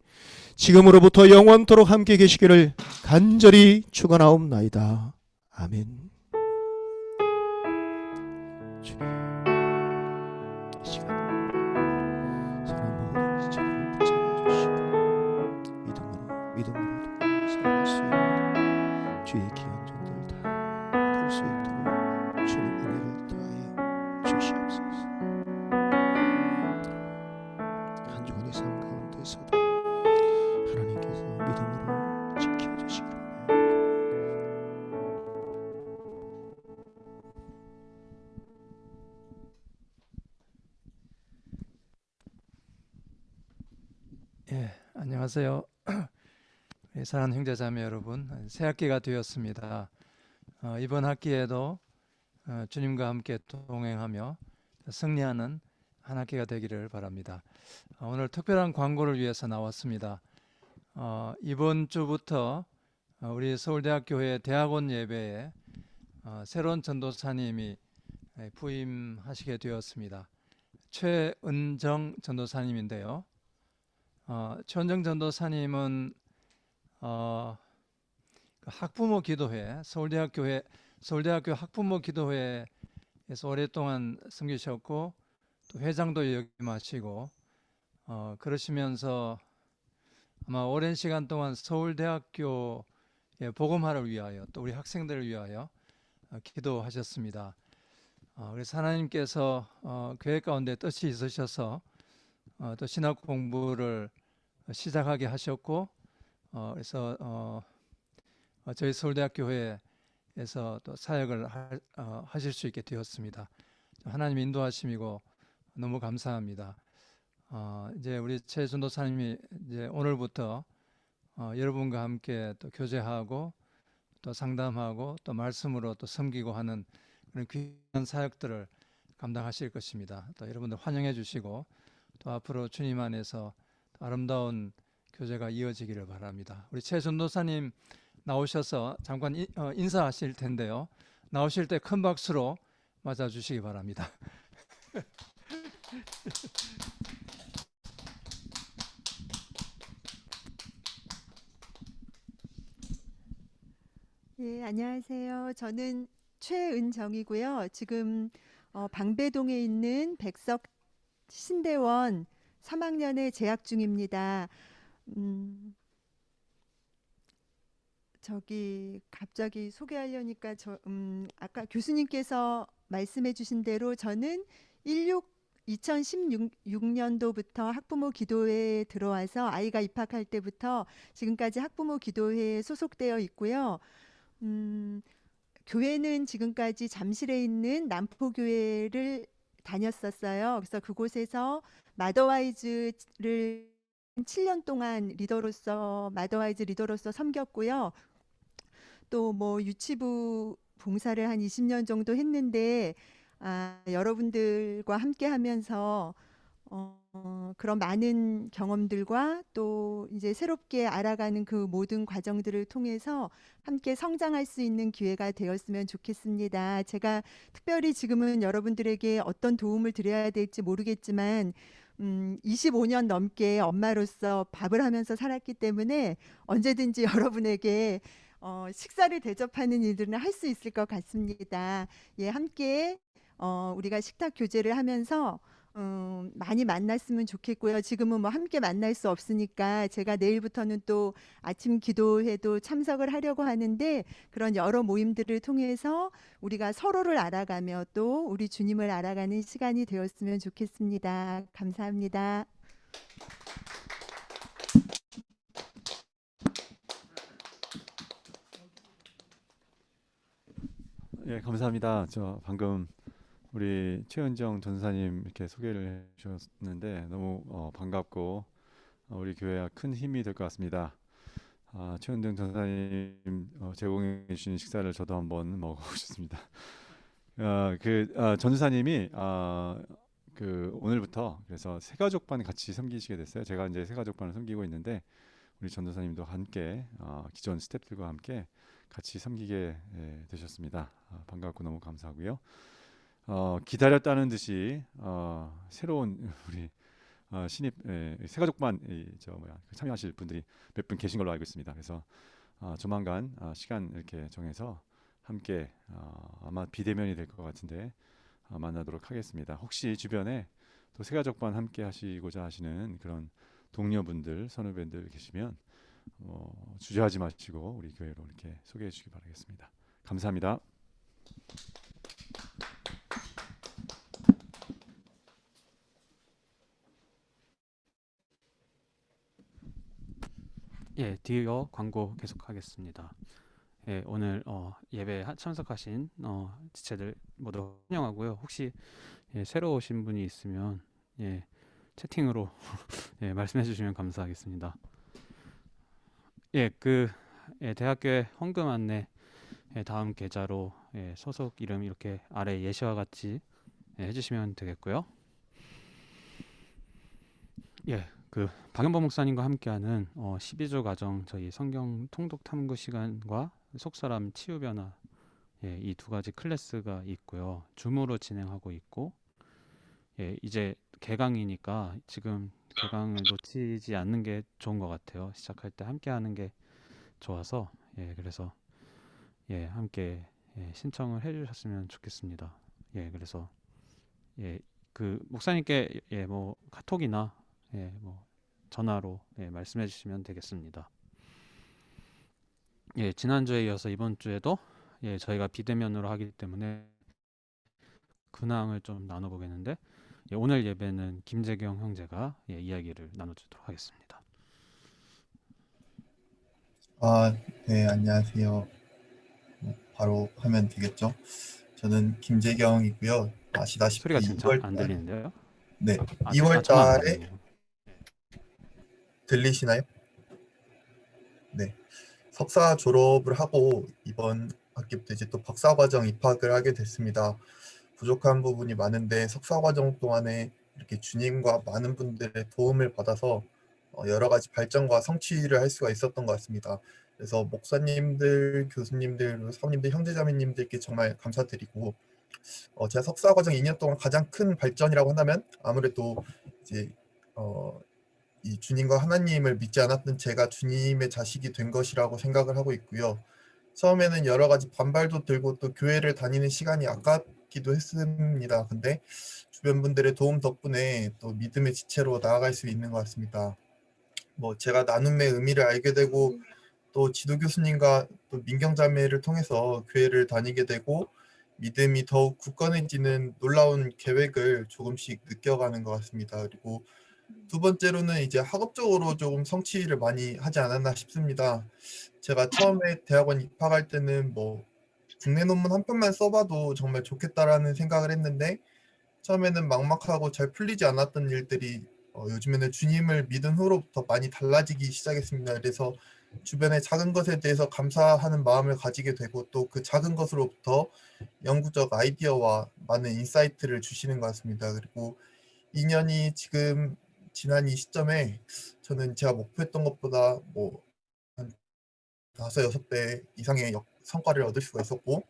지금으로부터 영원토록 함께 계시기를 간절히 축원하옵나이다. 아멘. 주님, 이 시간 사람 모든 지체들을 붙잡아 주시고 믿음으로 살아갈 수 있는 주의 귀한 종들 다 될 수 있도록 주님 은혜를 더하여 주시옵소서. 한 주간의 삶 가운데서도 하나님께서 믿음으로 지켜주시기를 안녕하세요. 사랑하는 형제자매 여러분, 새 학기가 되었습니다. 이번 학기에도 주님과 함께 동행하며 승리하는 한 학기가 되기를 바랍니다. 오늘 특별한 광고를 위해서 나왔습니다. 이번 주부터 우리 서울대학교회 대학원 예배에 새로운 전도사님이 부임하시게 되었습니다. 최은정 전도사님인데요. 최은정 전도사님은 학부모 기도회, 서울대학교 학부모 기도회에서 오랫동안 섬기셨고 또 회장도 역임하시고 그러시면서 아마 오랜 시간 동안 서울대학교의 복음화를 위하여 또 우리 학생들을 위하여 기도하셨습니다. 그래서 하나님께서 교회 가운데 뜻이 있으셔서 또 신학 공부를 시작하게 하셨고 그래서 저희 서울대학교회에서 또 사역을 하실 수 있게 되었습니다. 하나님 인도하심이고 너무 감사합니다. 이제 우리 최 전도사님이 이제 오늘부터 여러분과 함께 또 교제하고 또 상담하고 또 말씀으로 또 섬기고 하는 그런 귀한 사역들을 감당하실 것입니다. 또 여러분들 환영해 주시고 또 앞으로 주님 안에서 아름다운 교제가 이어지기를 바랍니다. 우리 최 전도사님 나오셔서 잠깐 인사하실 텐데요. 나오실 때 큰 박수로 맞아주시기 바랍니다. 예, 안녕하세요. 저는 최은정이고요. 지금 방배동에 있는 백석 신대원 3학년에 재학 중입니다. 저기 갑자기 소개하려니까 아까 교수님께서 말씀해 주신 대로 저는 2016년도부터 학부모 기도회에 들어와서 아이가 입학할 때부터 지금까지 학부모 기도회에 소속되어 있고요. 교회는 지금까지 잠실에 있는 남포교회를 다녔었어요. 그래서 그곳에서 마더와이즈를 7년 동안 마더와이즈 리더로서 섬겼고요. 또 뭐 유치부 봉사를 한 20년 정도 했는데 여러분들과 함께 하면서 그런 많은 경험들과 또 이제 새롭게 알아가는 그 모든 과정들을 통해서 함께 성장할 수 있는 기회가 되었으면 좋겠습니다. 제가 특별히 지금은 여러분들에게 어떤 도움을 드려야 될지 모르겠지만 25년 넘게 엄마로서 밥을 하면서 살았기 때문에 언제든지 여러분에게 식사를 대접하는 일들은 할 수 있을 것 같습니다. 예, 함께 우리가 식탁 교제를 하면서 많이 만났으면 좋겠고요. 지금은 뭐 함께 만날 수 없으니까 제가 내일부터는 또 아침 기도회도 참석을 하려고 하는데 그런 여러 모임들을 통해서 우리가 서로를 알아가며 또 우리 주님을 알아가는 시간이 되었으면 좋겠습니다. 감사합니다. 예, 감사합니다. 저 방금 우리 최은정 전사님 이렇게 소개를 해주셨는데 너무 반갑고 우리 교회가 큰 힘이 될 것 같습니다. 최은정 전사님 제공해 주신 식사를 저도 한번 먹어보고 싶습니다. 전사님이 그 오늘부터 그래서 새가족반 같이 섬기시게 됐어요. 제가 이제 새가족반을 섬기고 있는데 우리 전도사님도 함께 기존 스태프들과 함께 같이 섬기게 되셨습니다. 반갑고 너무 감사하고요. 기다렸다는 듯이 새로운 우리 신입 새가족반 참여하실 분들이 몇 분 계신 걸로 알고 있습니다. 그래서 조만간 시간 이렇게 정해서 함께 아마 비대면이 될 것 같은데 만나도록 하겠습니다. 혹시 주변에 또 새가족반 함께 하시고자 하시는 그런 동료분들, 선후배들 계시면 주저하지 마시고 우리 교회로 이렇게 소개해 주시기 바라겠습니다. 감사합니다. 예, 뒤이어 광고 계속하겠습니다. 예, 오늘 예배 참석하신 지체들 모두 환영하고요. 혹시 새로 오신 분이 있으면 채팅으로 말씀해 주시면 감사하겠습니다. 대학교의 헌금 안내 다음 계좌로 소속 이름 이렇게 아래 예시와 같이 해주시면 되겠고요. 박연보 목사님과 함께하는 12주 과정 저희 성경 통독 탐구 시간과 속사람 치유 변화 이 두 가지 클래스가 있고요. 줌으로 진행하고 있고 이제 개강이니까 지금 개강을 놓치지 않는 게 좋은 것 같아요. 시작할 때 함께하는 게 좋아서 그래서 함께 신청을 해주셨으면 좋겠습니다. 그래서 그 목사님께 뭐 카톡이나 뭐 전화로 말씀해 주시면 되겠습니다. 지난주에 이어서 이번 주에도 저희가 비대면으로 하기 때문에 근황을 좀 나눠보겠는데 오늘 예배는 김재경 형제가 이야기를 나눠주도록 하겠습니다. 네, 안녕하세요. 바로 하면 되겠죠? 저는 김재경이고요. 아시다시피 소리가 지금 잘 2월 안 들리는데요? 네, 아, 2월 저만 안 달에 들리네요. 들리시나요? 네, 석사 졸업을 하고 이번 학기부터 이제 또 박사과정 입학을 하게 됐습니다. 부족한 부분이 많은데 석사과정 동안에 이렇게 주님과 많은 분들의 도움을 받아서 여러 가지 발전과 성취를 할 수가 있었던 것 같습니다. 그래서 목사님들, 교수님들, 사모님들, 형제자매님들께 정말 감사드리고 제가 석사과정 2년 동안 가장 큰 발전이라고 한다면 아무래도 이제 이 주님과 하나님을 믿지 않았던 제가 주님의 자식이 된 것이라고 생각을 하고 있고요. 처음에는 여러 가지 반발도 들고 또 교회를 다니는 시간이 아깝기도 했습니다. 근데 주변 분들의 도움 덕분에 또 믿음의 지체로 나아갈 수 있는 것 같습니다. 뭐 제가 나눔의 의미를 알게 되고 또 지도 교수님과 또 민경자매를 통해서 교회를 다니게 되고 믿음이 더욱 굳건해지는 놀라운 계획을 조금씩 느껴가는 것 같습니다. 그리고 두 번째로는 이제 학업적으로 조금 성취를 많이 하지 않았나 싶습니다. 제가 처음에 대학원 입학할 때는 뭐 국내 논문 한 편만 써봐도 정말 좋겠다라는 생각을 했는데 처음에는 막막하고 잘 풀리지 않았던 일들이 요즘에는 주님을 믿은 후로부터 많이 달라지기 시작했습니다. 그래서 주변의 작은 것에 대해서 감사하는 마음을 가지게 되고 또 그 작은 것으로부터 영구적 아이디어와 많은 인사이트를 주시는 것 같습니다. 그리고 2년이 지금 지난 이 시점에 저는 제가 목표했던 것보다 뭐 한 5-6배 이상의 성과를 얻을 수가 있었고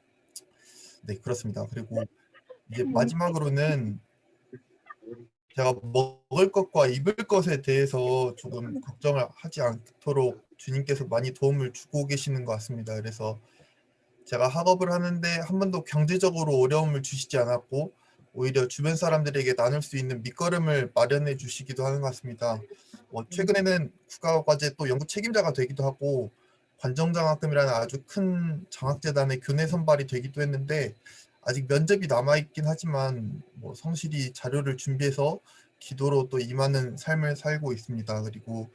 네 그렇습니다. 그리고 이제 마지막으로는 제가 먹을 것과 입을 것에 대해서 조금 걱정을 하지 않도록 주님께서 많이 도움을 주고 계시는 것 같습니다. 그래서 제가 학업을 하는데 한 번도 경제적으로 어려움을 주시지 않았고 오히려 주변 사람들에게 나눌 수 있는 밑거름을 마련해 주시기도 하는 것 같습니다. 최근에는 국가과제 또 연구 책임자가 되기도 하고 관정장학금이라는 아주 큰 장학재단의 교내 선발이 되기도 했는데 아직 면접이 남아있긴 하지만 성실히 자료를 준비해서 기도로 또 임하는 삶을 살고 있습니다. 그리고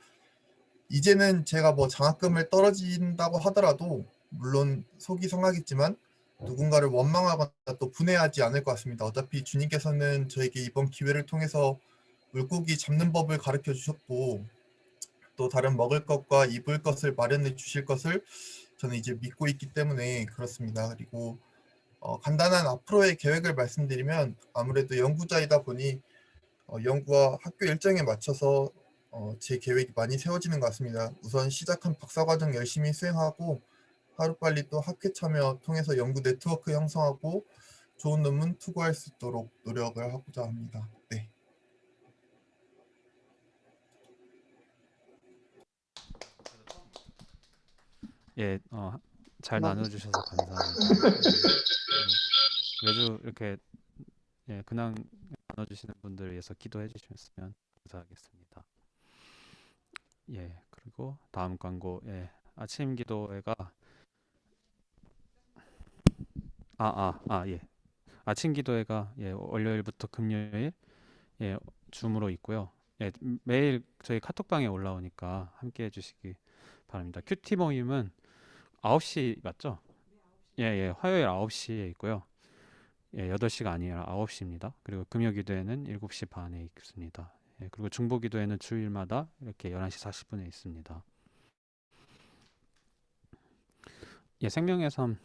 이제는 제가 장학금을 떨어진다고 하더라도 물론 속이 상하겠지만 누군가를 원망하거나 또 분해하지 않을 것 같습니다. 어차피 주님께서는 저에게 이번 기회를 통해서 물고기 잡는 법을 가르쳐 주셨고 또 다른 먹을 것과 입을 것을 마련해 주실 것을 저는 이제 믿고 있기 때문에 그렇습니다. 그리고 간단한 앞으로의 계획을 말씀드리면 아무래도 연구자이다 보니 연구와 학교 일정에 맞춰서 제 계획이 많이 세워지는 것 같습니다. 우선 시작한 박사과정 열심히 수행하고 하루빨리 또 학회 참여 통해서 연구 네트워크 형성하고 좋은 논문 투고할 수 있도록 노력을 하고자 합니다. 네. 예, 잘 나눠주셔서 감사합니다. 매주 이렇게 근황 나눠주시는 분들 위해서 기도해 주셨으면 감사하겠습니다. 예, 그리고 다음 광고, 아침 기도회가 예, 아침 기도회가 월요일부터 금요일 줌으로 있고요. 매일 저희 카톡방에 올라오니까 함께 해주시기 바랍니다. 큐티 모임은 9시 맞죠? 화요일 9시에 있고요. 8시가 아니라 9시입니다. 그리고 금요 기도회는 7시 반에 있습니다. 그리고 중보 기도회는 주일마다 이렇게 11시 40분에 있습니다. 생명의 삶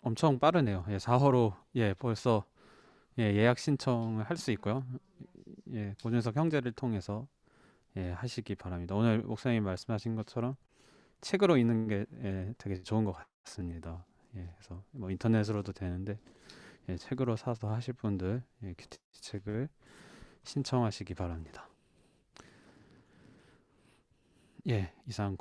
엄청 빠르네요. 4호로 벌써 예약 신청을 할 수 있고요. 고준석 형제를 통해서 하시기 바랍니다. 오늘 목사님 말씀하신 것처럼 책으로 읽는 게 되게 좋은 것 같습니다. 그래서 인터넷으로도 되는데 책으로 사서 하실 분들 큐티 책을 신청하시기 바랍니다. 이상